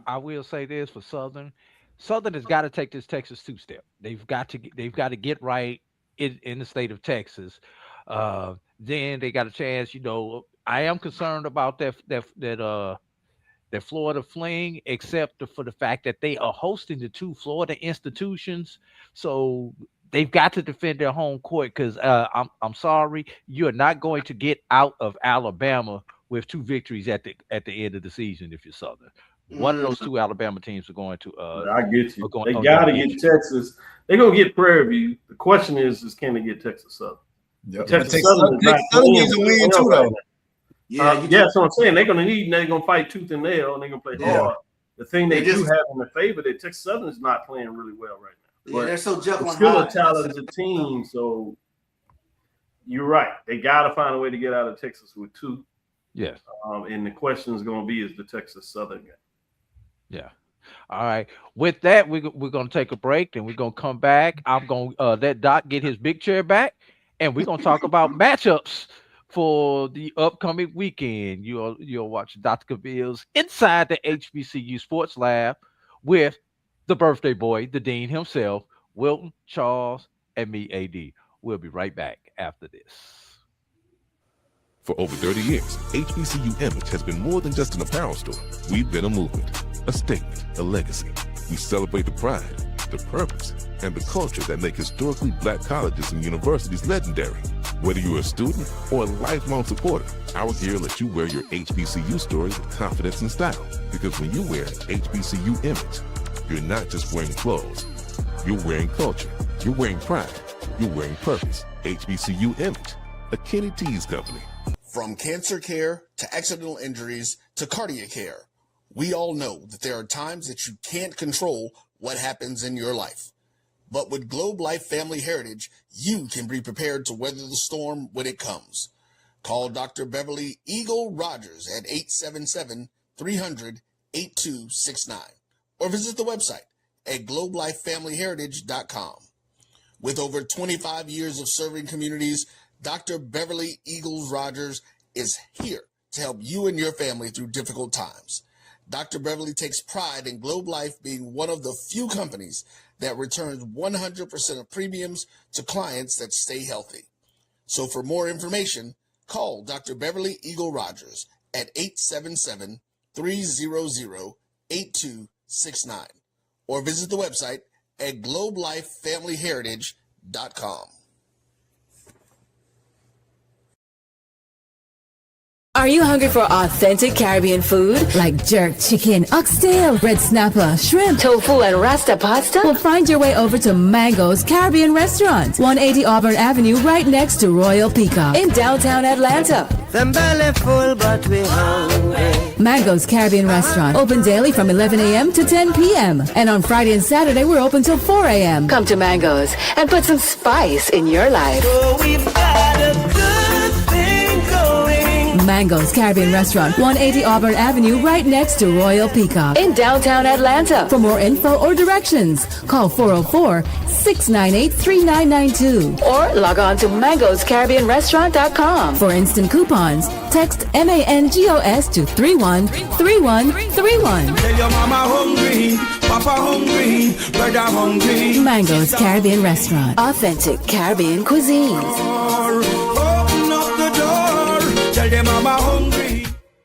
I will say this for Southern. Southern has got to take this Texas 2-step. They've got to get right in the state of Texas. Then they got a chance. I am concerned about that Florida fling, except for the fact that they are hosting the 2 Florida institutions. So they've got to defend their home court because I'm sorry, you're not going to get out of Alabama with 2 victories at the end of the season if you're Southern. One of those 2 Alabama teams are going to. I get you. They got to get Texas. They're going to get Prairie View. The question is can they get Texas Southern? Yep. Texas Southern needs a win too, though. That's what I'm saying. They're going to fight tooth and nail, and they're going to play hard. The thing they do have in their favor that Texas Southern is not playing really well right now. Yeah, they're so juggling. It's still a talented team, so you're right. They got to find a way to get out of Texas with 2. Yes. And the question is going to be, is the Texas Southern game? Yeah. All right. With that, we're going to take a break, and we're going to come back. I'm going to let Doc get his big chair back, and we're going to talk about matchups for the upcoming weekend. You'll watch Dr. Cavil's Inside the HBCU Sports Lab with the birthday boy, the dean himself, Wilton, Charles, and me, AD. We'll be right back after this. For over 30 years, HBCU Image has been more than just an apparel store. We've been a movement, a statement, a legacy. We celebrate the pride, the purpose, and the culture that make historically black colleges and universities legendary. Whether you're a student or a lifelong supporter, our gear lets you wear your HBCU story with confidence and style. Because when you wear HBCU Image, you're not just wearing clothes. You're wearing culture. You're wearing pride. You're wearing purpose. HBCU Image, a Kenny T's company. From cancer care to accidental injuries to cardiac care, we all know that there are times that you can't control what happens in your life. But with Globe Life Family Heritage, you can be prepared to weather the storm when it comes. Call Dr. Beverly Eagle Rogers at 877-300-8269 or visit the website at globelifefamilyheritage.com. With over 25 years of serving communities, Dr. Beverly Eagles Rogers is here to help you and your family through difficult times. Dr. Beverly takes pride in Globe Life being one of the few companies that returns 100% of premiums to clients that stay healthy. So for more information, call Dr. Beverly Eagle Rogers at 877-300-8269 or visit the website at globelifefamilyheritage.com. Are you hungry for authentic Caribbean food like jerk chicken, oxtail, red snapper, shrimp, tofu, and rasta pasta? Well, find your way over to Mango's Caribbean Restaurant, 180 Auburn Avenue, right next to Royal Peacock in downtown Atlanta. Them belly full, but we hungry. Mango's Caribbean Restaurant, open daily from 11 a.m. to 10 p.m. And on Friday and Saturday, we're open till 4 a.m. Come to Mango's and put some spice in your life. So we've got a good thing going. Mango's Caribbean Restaurant, 180 Auburn Avenue, right next to Royal Peacock in downtown Atlanta. For more info or directions, call 404-698-3992 or log on to mangoscaribbeanrestaurant.com. For instant coupons, text MANGOS to 313131. Tell your mama hungry, papa hungry, brother hungry. Mango's Caribbean Restaurant, authentic Caribbean cuisines.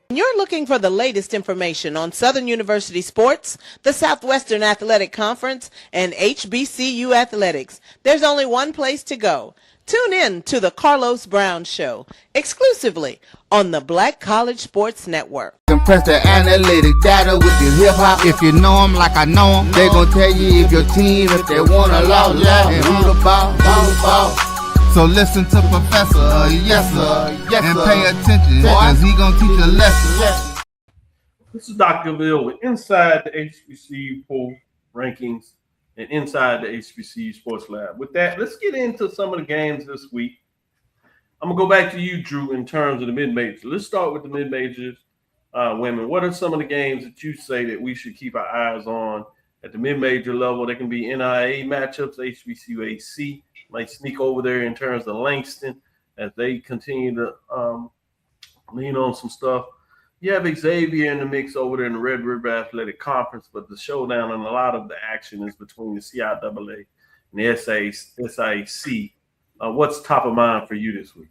You're looking for the latest information on Southern University sports, the Southwestern Athletic Conference, and HBCU athletics. There's only one place to go. Tune in to the Carlos Brown Show, exclusively on the Black College Sports Network. Compress the analytic data with your hip hop. If you know them like I know them, they gon' tell you if your team, if they wanna lose, and who the ball. So listen to Professor, yes sir, and pay attention, cause he gon' teach a lesson. This is Dr. Cavil with Inside the HBCU poll rankings and Inside the HBCU Sports Lab. With that, let's get into some of the games this week. I'm gonna go back to you, Drew, in terms of the mid-majors. Let's start with the mid-majors women. What are some of the games that you say that we should keep our eyes on at the mid-major level? They can be NIA matchups, HBCU AC might sneak over there in terms of Langston as they continue to lean on some stuff. You have Xavier in the mix over there in the Red River Athletic Conference, but the showdown and a lot of the action is between the CIAA and the SIAC. What's top of mind for you this week?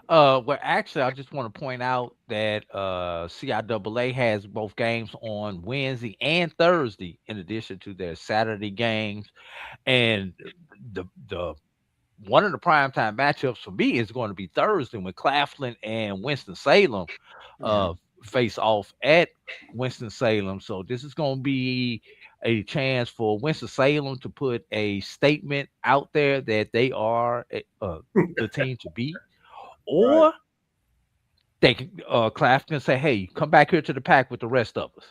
Well, actually, I just want to point out that CIAA has both games on Wednesday and Thursday, in addition to their Saturday games. And the one of the primetime matchups for me is going to be Thursday when Claflin and Winston-Salem face off at Winston-Salem. So this is going to be a chance for Winston-Salem to put a statement out there that they are the team to beat. Or they can Claflin say, hey, come back here to the pack with the rest of us.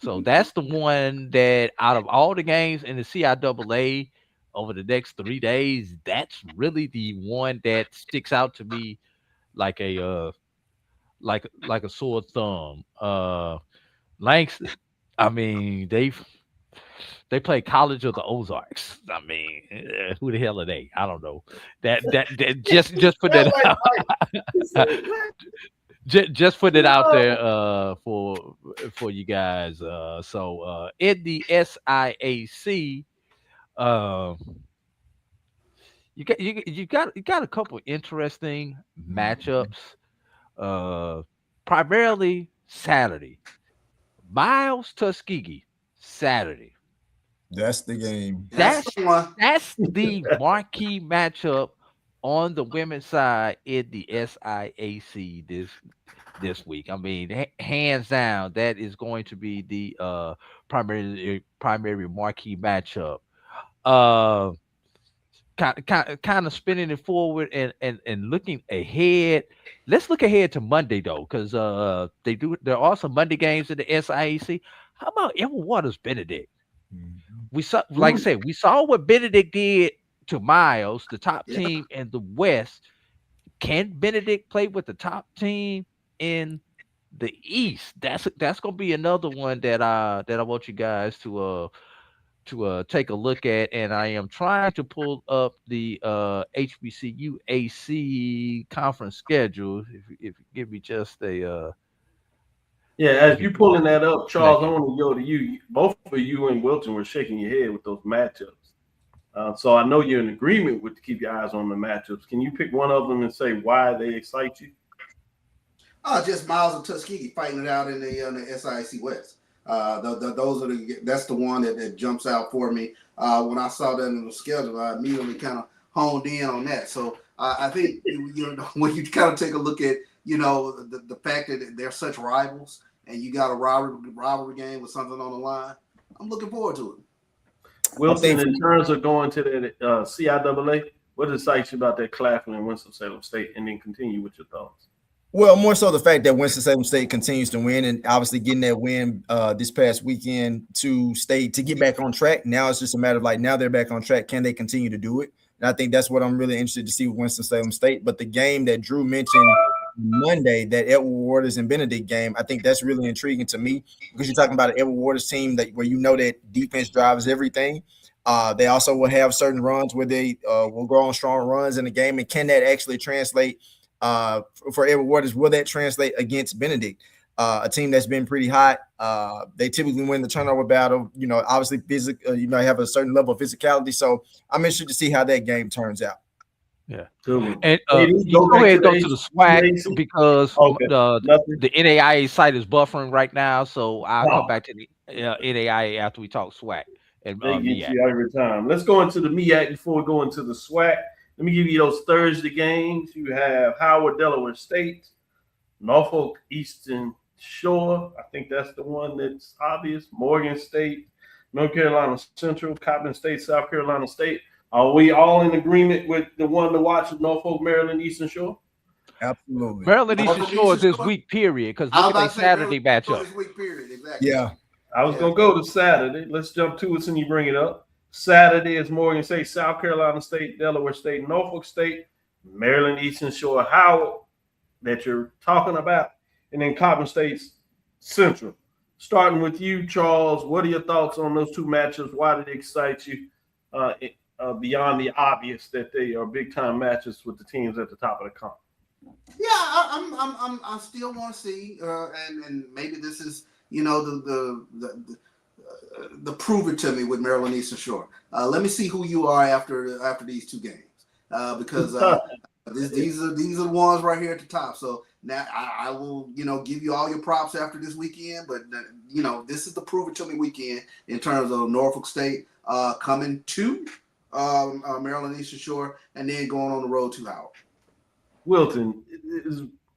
So that's the one that out of all the games in the CIAA over the next 3 days, that's really the one that sticks out to me like a like a sore thumb. Langston, I mean, they play College of the Ozarks. I mean, who the hell are they? I don't know. That just put that out. Just put it out there for you guys. So in the SIAC, you got a couple interesting matchups. Primarily Saturday. Miles Tuskegee Saturday. That's the game. That's the marquee matchup on the women's side in the SIAC this week. I mean, hands down, that is going to be the primary marquee matchup. Kind of spinning it forward and looking ahead. Let's look ahead to Monday though, because there are some Monday games in the SIAC. How about Edward Waters Benedict? We saw, like I said, we saw what Benedict did to Miles, the top team in the West. Can Benedict play with the top team in the East? That's gonna be another one that I want you guys to take a look at. And I am trying to pull up the HBCU AC conference schedule. If you give me just a as you're pulling that up, Charles, I want to go to you. Both of you and Wilton were shaking your head with those matchups. So I know you're in agreement with to keep your eyes on the matchups. Can you pick one of them and say why they excite you? Just Miles and Tuskegee fighting it out in the SIAC West. That's the one that jumps out for me. When I saw that in the schedule, I immediately kind of honed in on that. So I think when you kind of take a look at the fact that they're such rivals, and you got a rivalry game with something on the line, I'm looking forward to it. Wilson, in terms of going to the CIAA, what excites you about that Claflin and Winston-Salem State, and then continue with your thoughts? Well, more so the fact that Winston-Salem State continues to win, and obviously getting that win this past weekend to get back on track. Now it's just a matter of now they're back on track. Can they continue to do it? And I think that's what I'm really interested to see with Winston-Salem State. But the game that Drew mentioned Monday, that Edward Waters and Benedict game, I think that's really intriguing to me, because you're talking about an Edward Waters team where that defense drives everything. They also will have certain runs where they will go on strong runs in the game. And can that actually translate for Edward Waters? Will that translate against Benedict, a team that's been pretty hot? They typically win the turnover battle. Obviously, have a certain level of physicality. So I'm interested to see how that game turns out. Yeah, and you go ahead and go to the SWAC, because the NAIA site is buffering right now. So I'll come back to the NAIA after we talk SWAC. And they get you every time. Let's go into the MEAC before we go into the SWAC. Let me give you those Thursday games. You have Howard, Delaware State, Norfolk, Eastern Shore. I think that's the one that's obvious. Morgan State, North Carolina Central, Coppin State, South Carolina State. Are we all in agreement with the one to watch with Norfolk, Maryland, Eastern Shore? Absolutely. Maryland Eastern Shore is this week period, because look at their Saturday matchup. This week period, exactly. Yeah. I was gonna go to Saturday. Let's jump to it since you bring it up. Saturday is Morgan State, South Carolina State, Delaware State, Norfolk State, Maryland Eastern Shore, Howard that you're talking about, and then Coppin State's Central. Starting with you, Charles, what are your thoughts on those two matchups? Why did it excite you beyond the obvious that they are big-time matches with the teams at the top of the comp? Yeah, I still want to see, and maybe this is, you know, the prove it to me with Maryland Eastern Shore. Let me see who you are after these two games, because these are the ones right here at the top. So now I will, you know, give you all your props after this weekend, but you know, this is the prove it to me weekend in terms of Norfolk State coming to Maryland Eastern Shore and then going on the road to Howard. Wilton,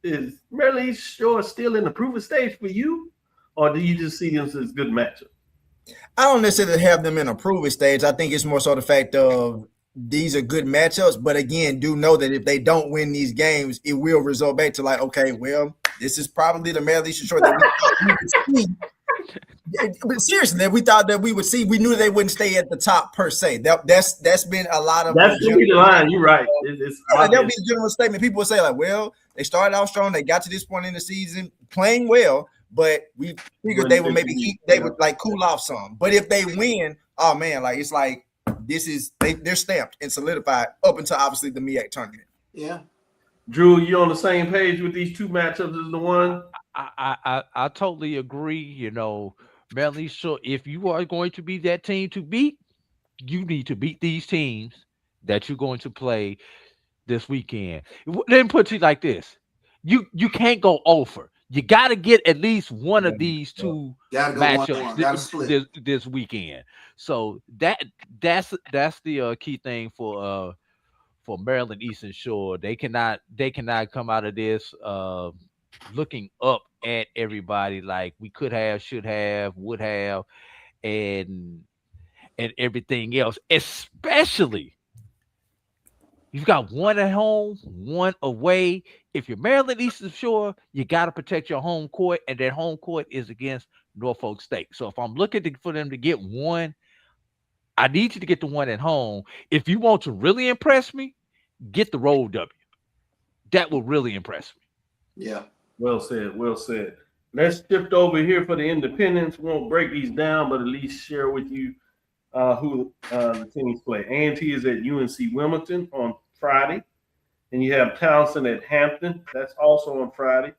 is Maryland Eastern Shore still in the prove it stage for you, or do you just see them as good matchup? I don't necessarily have them in a prove it stage. I think it's more so the fact of these are good matchups, but again, do know that if they don't win these games, it will result back to like, okay, well, this is probably the Maryland Eastern Shore that we would see. But seriously, that we thought that we would see. We knew they wouldn't stay at the top per se. That's been a lot of. That's gonna be the line. You're right. That'll be a general statement. People will say like, well, they started out strong. They got to this point in the season playing well, but we figured they would they would like cool off some. But if they win, oh man, like it's like this is they're stamped and solidified up until obviously the MEAC tournament. Yeah. Drew, you on the same page with these two matchups as the one? I totally agree. You know, Maryland, so if you are going to be that team to beat, you need to beat these teams that you're going to play this weekend. Let me put it like this: you can't go over. You got to get at least one of these two matchups this weekend. So that's the key thing for Maryland Eastern Shore. They cannot come out of this looking up at everybody like we could have, should have, would have, and everything else. Especially you've got one at home, one away. If you're Maryland Eastern Shore, you got to protect your home court, and that home court is against Norfolk State. So if I'm looking for them to get one, I need you to get the one at home. If you want to really impress me, get the road W. That will really impress me. Yeah. Well said. Well said. Let's shift over here for the independents. We won't break these down, but at least share with you who the teams play. A&T is at UNC Wilmington on Friday. And you have Townsend at Hampton. That's also on Friday.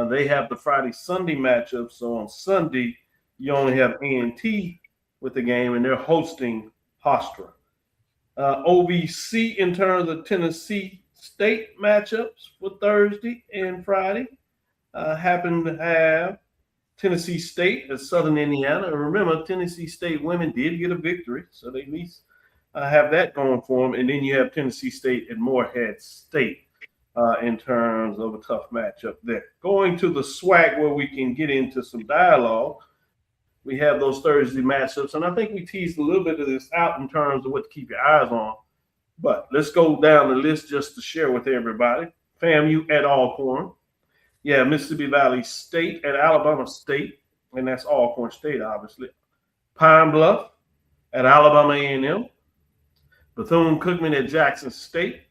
They have the Friday-Sunday matchup. So on Sunday, you only have A&T with the game, and they're hosting Hofstra. OVC in terms of Tennessee State matchups for Thursday and Friday happen to have Tennessee State at Southern Indiana. And remember, Tennessee State women did get a victory, so they at least have that going for them. And then you have Tennessee State at Morehead State in terms of a tough matchup there. Going to the SWAC where we can get into some dialogue, we have those Thursday matchups. And I think we teased a little bit of this out in terms of what to keep your eyes on. But let's go down the list just to share with everybody. FAMU at Alcorn. Yeah, Mississippi Valley State at Alabama State, and that's Alcorn State, obviously. Pine Bluff at Alabama A&M. Bethune-Cookman at Jackson State.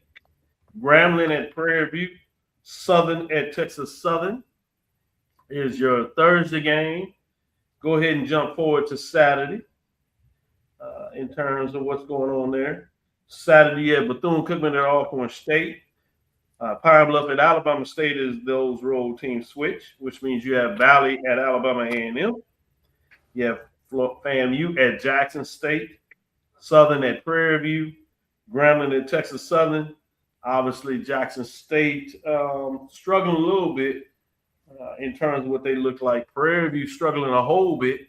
Grambling at Prairie View. Southern at Texas Southern is your Thursday game. Go ahead and jump forward to Saturday in terms of what's going on there. Saturday at Bethune-Cookman at Alcorn State. Pine Bluff at Alabama State is those road teams switch, which means you have Valley at Alabama A&M. You have FAMU at Jackson State. Southern at Prairie View. Grambling at Texas Southern. Obviously, Jackson State struggling a little bit in terms of what they look like. Prairie View struggling a whole bit.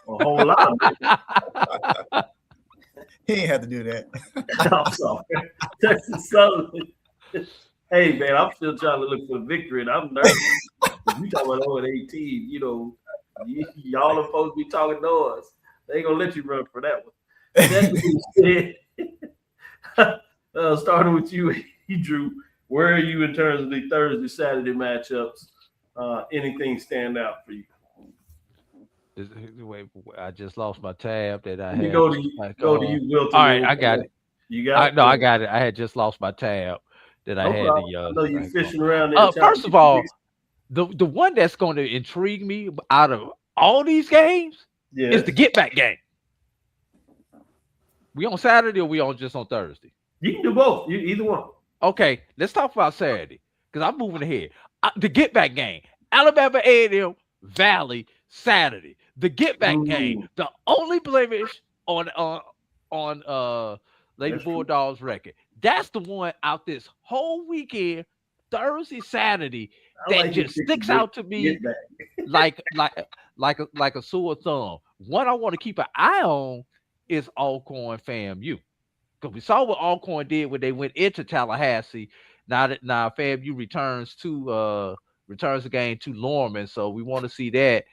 A whole lot of it. He ain't have to do that. I'm sorry. Texas Southern. Hey, man, I'm still trying to look for the victory, and I'm nervous. You talking about 0-18, y'all are supposed to be talking noise. They ain't going to let you run for that one. That being said, starting with you, Drew, where are you in terms of the Thursday, Saturday matchups? Anything stand out for you? Wait, I just lost my tab that I Let me had. go to you, Wilton. All right, I got it. You got it? No, I got it. I had just lost my tab that I had. I know you fishing around there. First of all, the one that's going to intrigue me out of all these games is the get back game. We on Saturday or we on just on Thursday? You can do both. Either one. Okay, let's talk about Saturday because I'm moving ahead. The get back game, Alabama A&M Valley Saturday. The get back game, the only blemish on Lady Bulldogs record. That's the one out this whole weekend, Thursday, Saturday, that just sticks out to me like a sore thumb. One I want to keep an eye on is Alcorn FAMU. Because we saw what Alcorn did when they went into Tallahassee. Now FAMU returns the game to Lorman, so we want to see that.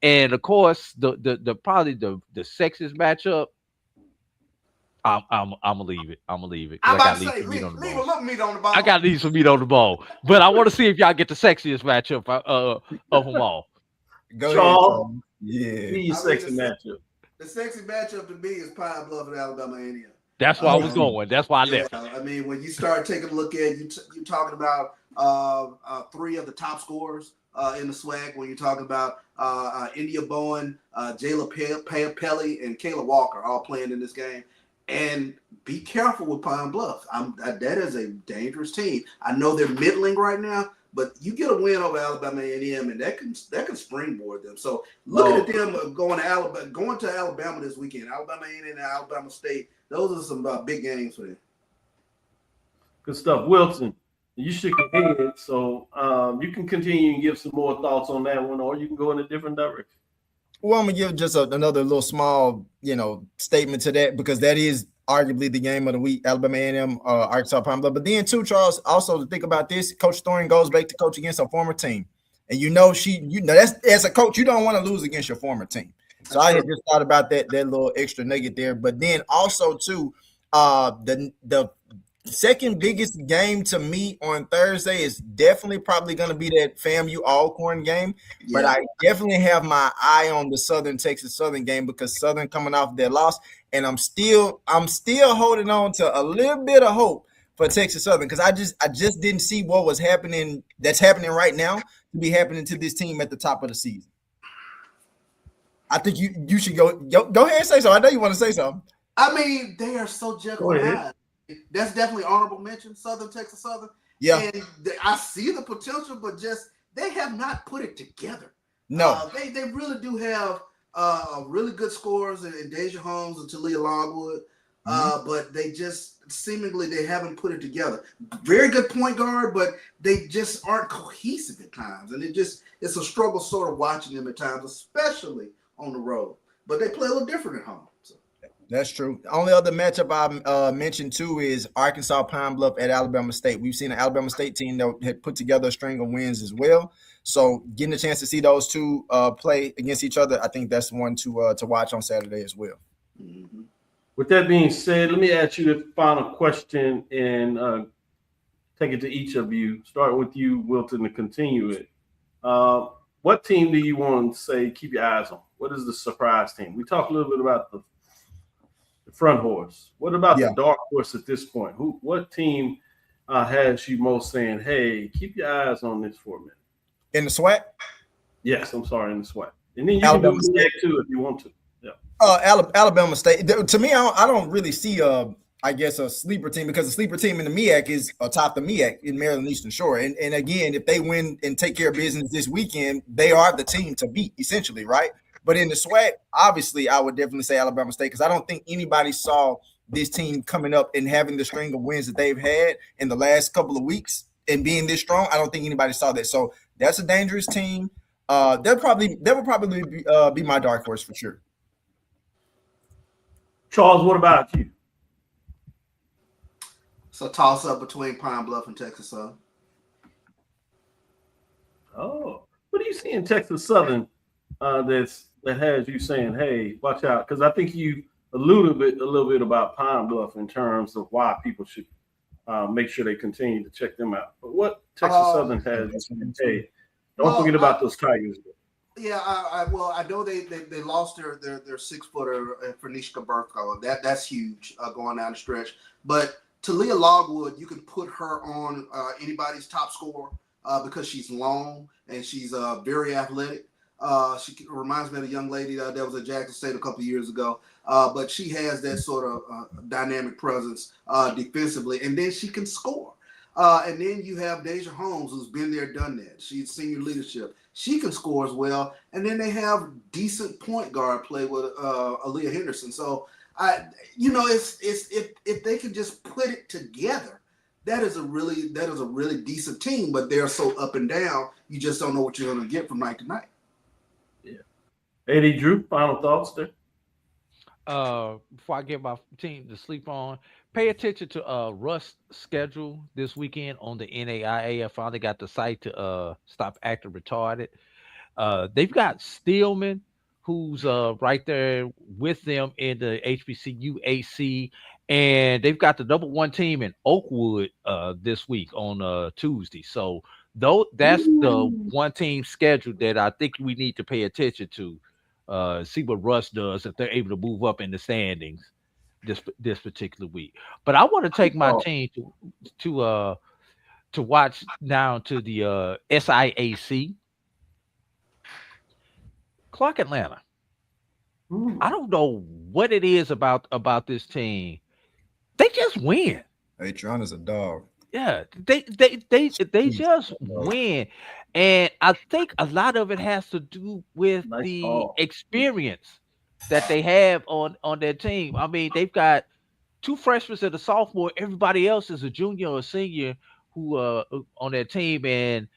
And of course, the probably the sexiest matchup. I'm gonna leave it. I'm gonna I'm about to say, leave a little meat on the bone. I got to leave some meat on the bone, but I want to see if y'all get the sexiest matchup of them all. Go Charles, ahead, your sexy matchup. The sexy matchup to me is Pine Bluff and Alabama A&M. That's why I was going. That's why I left. I mean, when you start taking a look at you're talking about three of the top scorers in the SWAC. When you're talking about India Bowen, Jayla Pelly, and Kayla Walker all playing in this game. And be careful with Pine Bluff. That is a dangerous team. I know they're middling right now, but you get a win over Alabama A&M, and that can springboard them. So looking at them going to Alabama this weekend, Alabama A&M and Alabama State, those are some big games for them. Good stuff, Wilson. You shook your head, so you can continue and give some more thoughts on that one, or you can go in a different direction. Well, I'm gonna give just another little small, statement to that because that is arguably the game of the week, Alabama A&M, Arkansas Pine Bluff. But then too, Charles, also to think about this, Coach Thorne goes back to coach against a former team, and that's as a coach, you don't want to lose against your former team. So I had just thought about that little extra nugget there. But then also too, the second biggest game to me on Thursday is definitely probably going to be that FAMU Alcorn game. Yeah. But I definitely have my eye on the Southern Texas Southern game because Southern coming off their loss, and I'm still holding on to a little bit of hope for Texas Southern because I just didn't see what was happening that's happening right now to be happening to this team at the top of the season. I think you should go ahead and say something. I know you want to say something. I mean, they are so Jekyll and Hyde. That's definitely honorable mention, Southern Texas Southern. Yeah. And I see the potential, but just they have not put it together. No. They really do have really good scores in Deja Holmes and Talia Longwood, but they just seemingly they haven't put it together. Very good point guard, but they just aren't cohesive at times. And it's a struggle sort of watching them at times, especially on the road. But they play a little different at home. So. That's true. The only other matchup I mentioned too is Arkansas Pine Bluff at Alabama State. We've seen an Alabama State team that had put together a string of wins as well. So getting a chance to see those two play against each other, I think that's one to watch on Saturday as well. Mm-hmm. With that being said, let me ask you the final question and take it to each of you. Starting with you, Wilton, to continue it. What team do you want to say keep your eyes on? What is the surprise team? We talked a little bit about the front horse. What about the dark horse at this point? What team has you most saying, hey, keep your eyes on this for a minute? In the SWAC? Yes, I'm sorry, in the SWAC. And then you Alabama can do that too if you want to. Yeah. Alabama State. To me, I don't really see a sleeper team because the sleeper team in the MEAC is atop the MEAC in Maryland Eastern Shore. And again, if they win and take care of business this weekend, they are the team to beat, essentially, right? But in the SWAC, obviously, I would definitely say Alabama State because I don't think anybody saw this team coming up and having the string of wins that they've had in the last couple of weeks and being this strong. I don't think anybody saw that. So that's a dangerous team. That would probably be my dark horse for sure. Charles, what about you? It's a toss up between Pine Bluff and Texas Southern. Oh, what do you see in Texas Southern that has you saying, "Hey, watch out"? Because I think you alluded a little bit about Pine Bluff in terms of why people should make sure they continue to check them out. But what Texas Southern has you saying, "Hey, don't forget about those Tigers"? Yeah, I know they lost their 6-footer for Nishka Bertho. That's huge going down the stretch. But Talia Logwood, you can put her on anybody's top scorer because she's long and she's very athletic. She reminds me of a young lady that was at Jackson State a couple of years ago. But she has that sort of dynamic presence defensively, and then she can score. And then you have Deja Holmes, who's been there, done that. She's senior leadership. She can score as well. And then they have decent point guard play with Aaliyah Henderson. So if they can just put it together, that is a really decent team. But they're so up and down, you just don't know what you're going to get from night to night. Yeah. Eddie Drew, final thoughts there. Before I get my team to sleep on, pay attention to Russ' schedule this weekend on the NAIA. I finally got the site to stop acting retarded. They've got Steelman, who's right there with them in the HBCU AC, and they've got the number 1 team in Oakwood this week on Tuesday. So that's the one team schedule that I think we need to pay attention to. See what Russ does if they're able to move up in the standings this particular week. But I want to take my team to watch down to the SIAC. Clark Atlanta. I don't know what it is about this team. They just win. Atron is a dog. Yeah, they just win. And I think a lot of it has to do with the experience that they have on their team. I mean, they've got 2 freshmen and a sophomore. Everybody else is a junior or a senior who on their team, and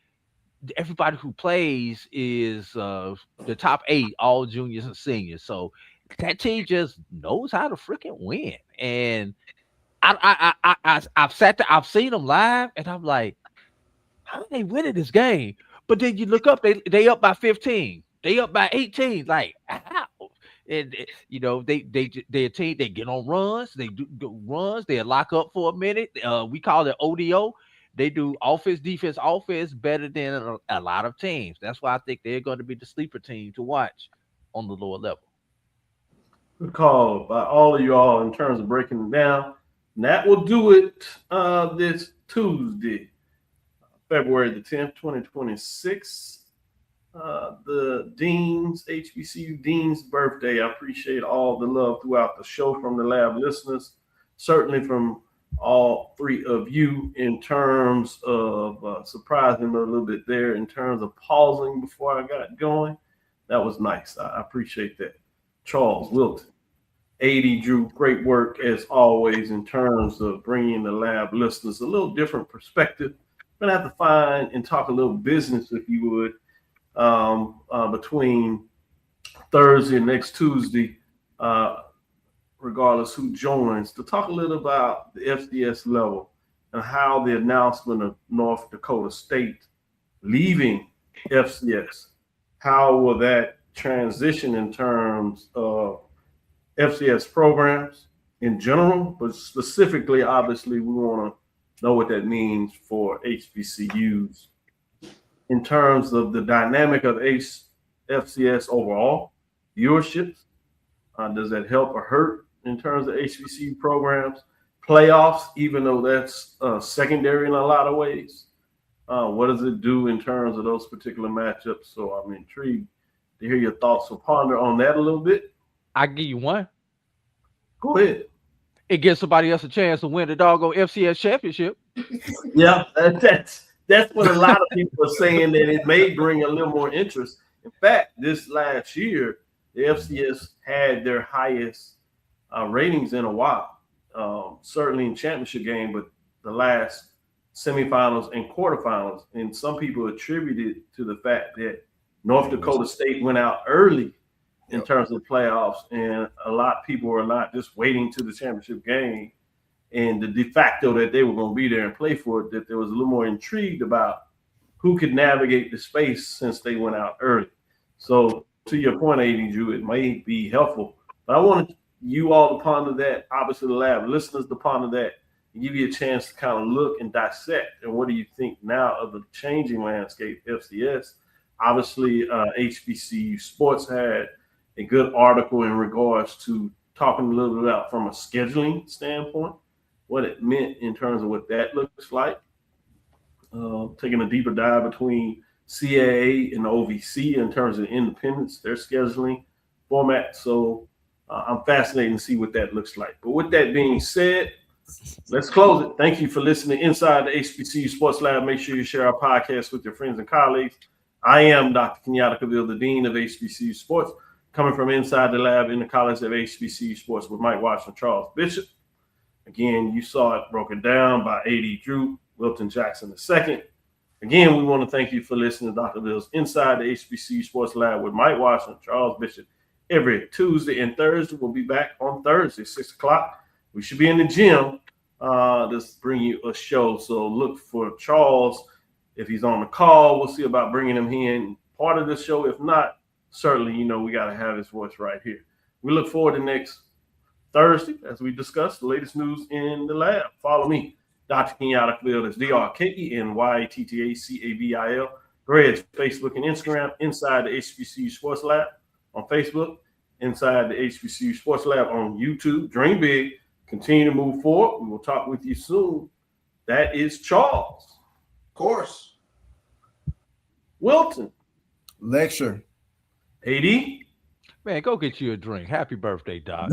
everybody who plays is the top 8, all juniors and seniors. So that team just knows how to freaking win. And I've seen them live, and I'm like, how are they winning this game? But then you look up, they up by 15, they up by 18. Like, how? And their team, they get on runs, they do runs, they lock up for a minute. We call it ODO. They do offense, defense, offense better than a lot of teams. That's why I think they're going to be the sleeper team to watch on the lower level. Good call by all of you all in terms of breaking it down. And that will do it this Tuesday, February the 10th, 2026. The HBCU Dean's birthday. I appreciate all the love throughout the show from the lab listeners, certainly from all 3 of you in terms of surprising me a little bit there in terms of pausing before I got going. That was nice. I appreciate that. Charles Wilton, AD Drew, great work as always in terms of bringing the lab listeners a little different perspective. I'm going to have to find and talk a little business, if you would, between Thursday and next Tuesday, regardless who joins, to talk a little about the FCS level and how the announcement of North Dakota State leaving FCS, how will that transition in terms of FCS programs in general, but specifically, obviously, we want to know what that means for HBCUs in terms of the dynamic of FCS overall, viewerships. Does that help or hurt in terms of HBCU programs? Playoffs, even though that's secondary in a lot of ways. What does it do in terms of those particular matchups? So I'm intrigued to hear your thoughts. So ponder on that a little bit. I give you one. Go ahead. It gives somebody else a chance to win the doggone FCS championship. Yeah, that's what a lot of people are saying, that it may bring a little more interest. In fact, this last year, the FCS had their highest ratings in a while, certainly in championship game, but the last semifinals and quarterfinals. And some people attributed to the fact that North Dakota State went out early in terms of the playoffs, and a lot of people are not just waiting to the championship game and the de facto that they were going to be there and play for it, that there was a little more intrigued about who could navigate the space since they went out early. So to your point, AD Drew, it may be helpful, but I wanted you all to ponder that, obviously the lab listeners to ponder that, and give you a chance to kind of look and dissect. And what do you think now of the changing landscape FCS? Obviously, HBCU Sports had a good article in regards to talking a little bit about from a scheduling standpoint, what it meant in terms of what that looks like. Taking a deeper dive between CAA and OVC in terms of independence, their scheduling format. So I'm fascinated to see what that looks like. But with that being said, let's close it. Thank you for listening inside the HBCU Sports Lab. Make sure you share our podcast with your friends and colleagues. I am Dr. Kenyatta Cavil, the Dean of HBCU Sports, coming from inside the lab in the College of HBCU Sports with Mike Washington, Charles Bishop. Again, you saw it broken down by A.D. Drew, Wilton Jackson II. Again, we want to thank you for listening to Dr. Bill's Inside the HBCU Sports Lab with Mike Washington, Charles Bishop, every Tuesday and Thursday. We'll be back on Thursday, 6 o'clock. We should be in the gym to bring you a show. So look for Charles. If he's on the call, we'll see about bringing him in part of the show. If not, certainly, we got to have his voice right here. We look forward to next Thursday as we discuss the latest news in the lab. Follow me, Dr. Kenyatta Cavil. That's DrKenyattacavil. Go ahead, Facebook and Instagram, Inside the HBCU Sports Lab on Facebook, Inside the HBCU Sports Lab on YouTube. Dream big. Continue to move forward. We will talk with you soon. That is Charles. Of course. Wilton. Lecture. AD. Man, go get you a drink. Happy birthday, Doc.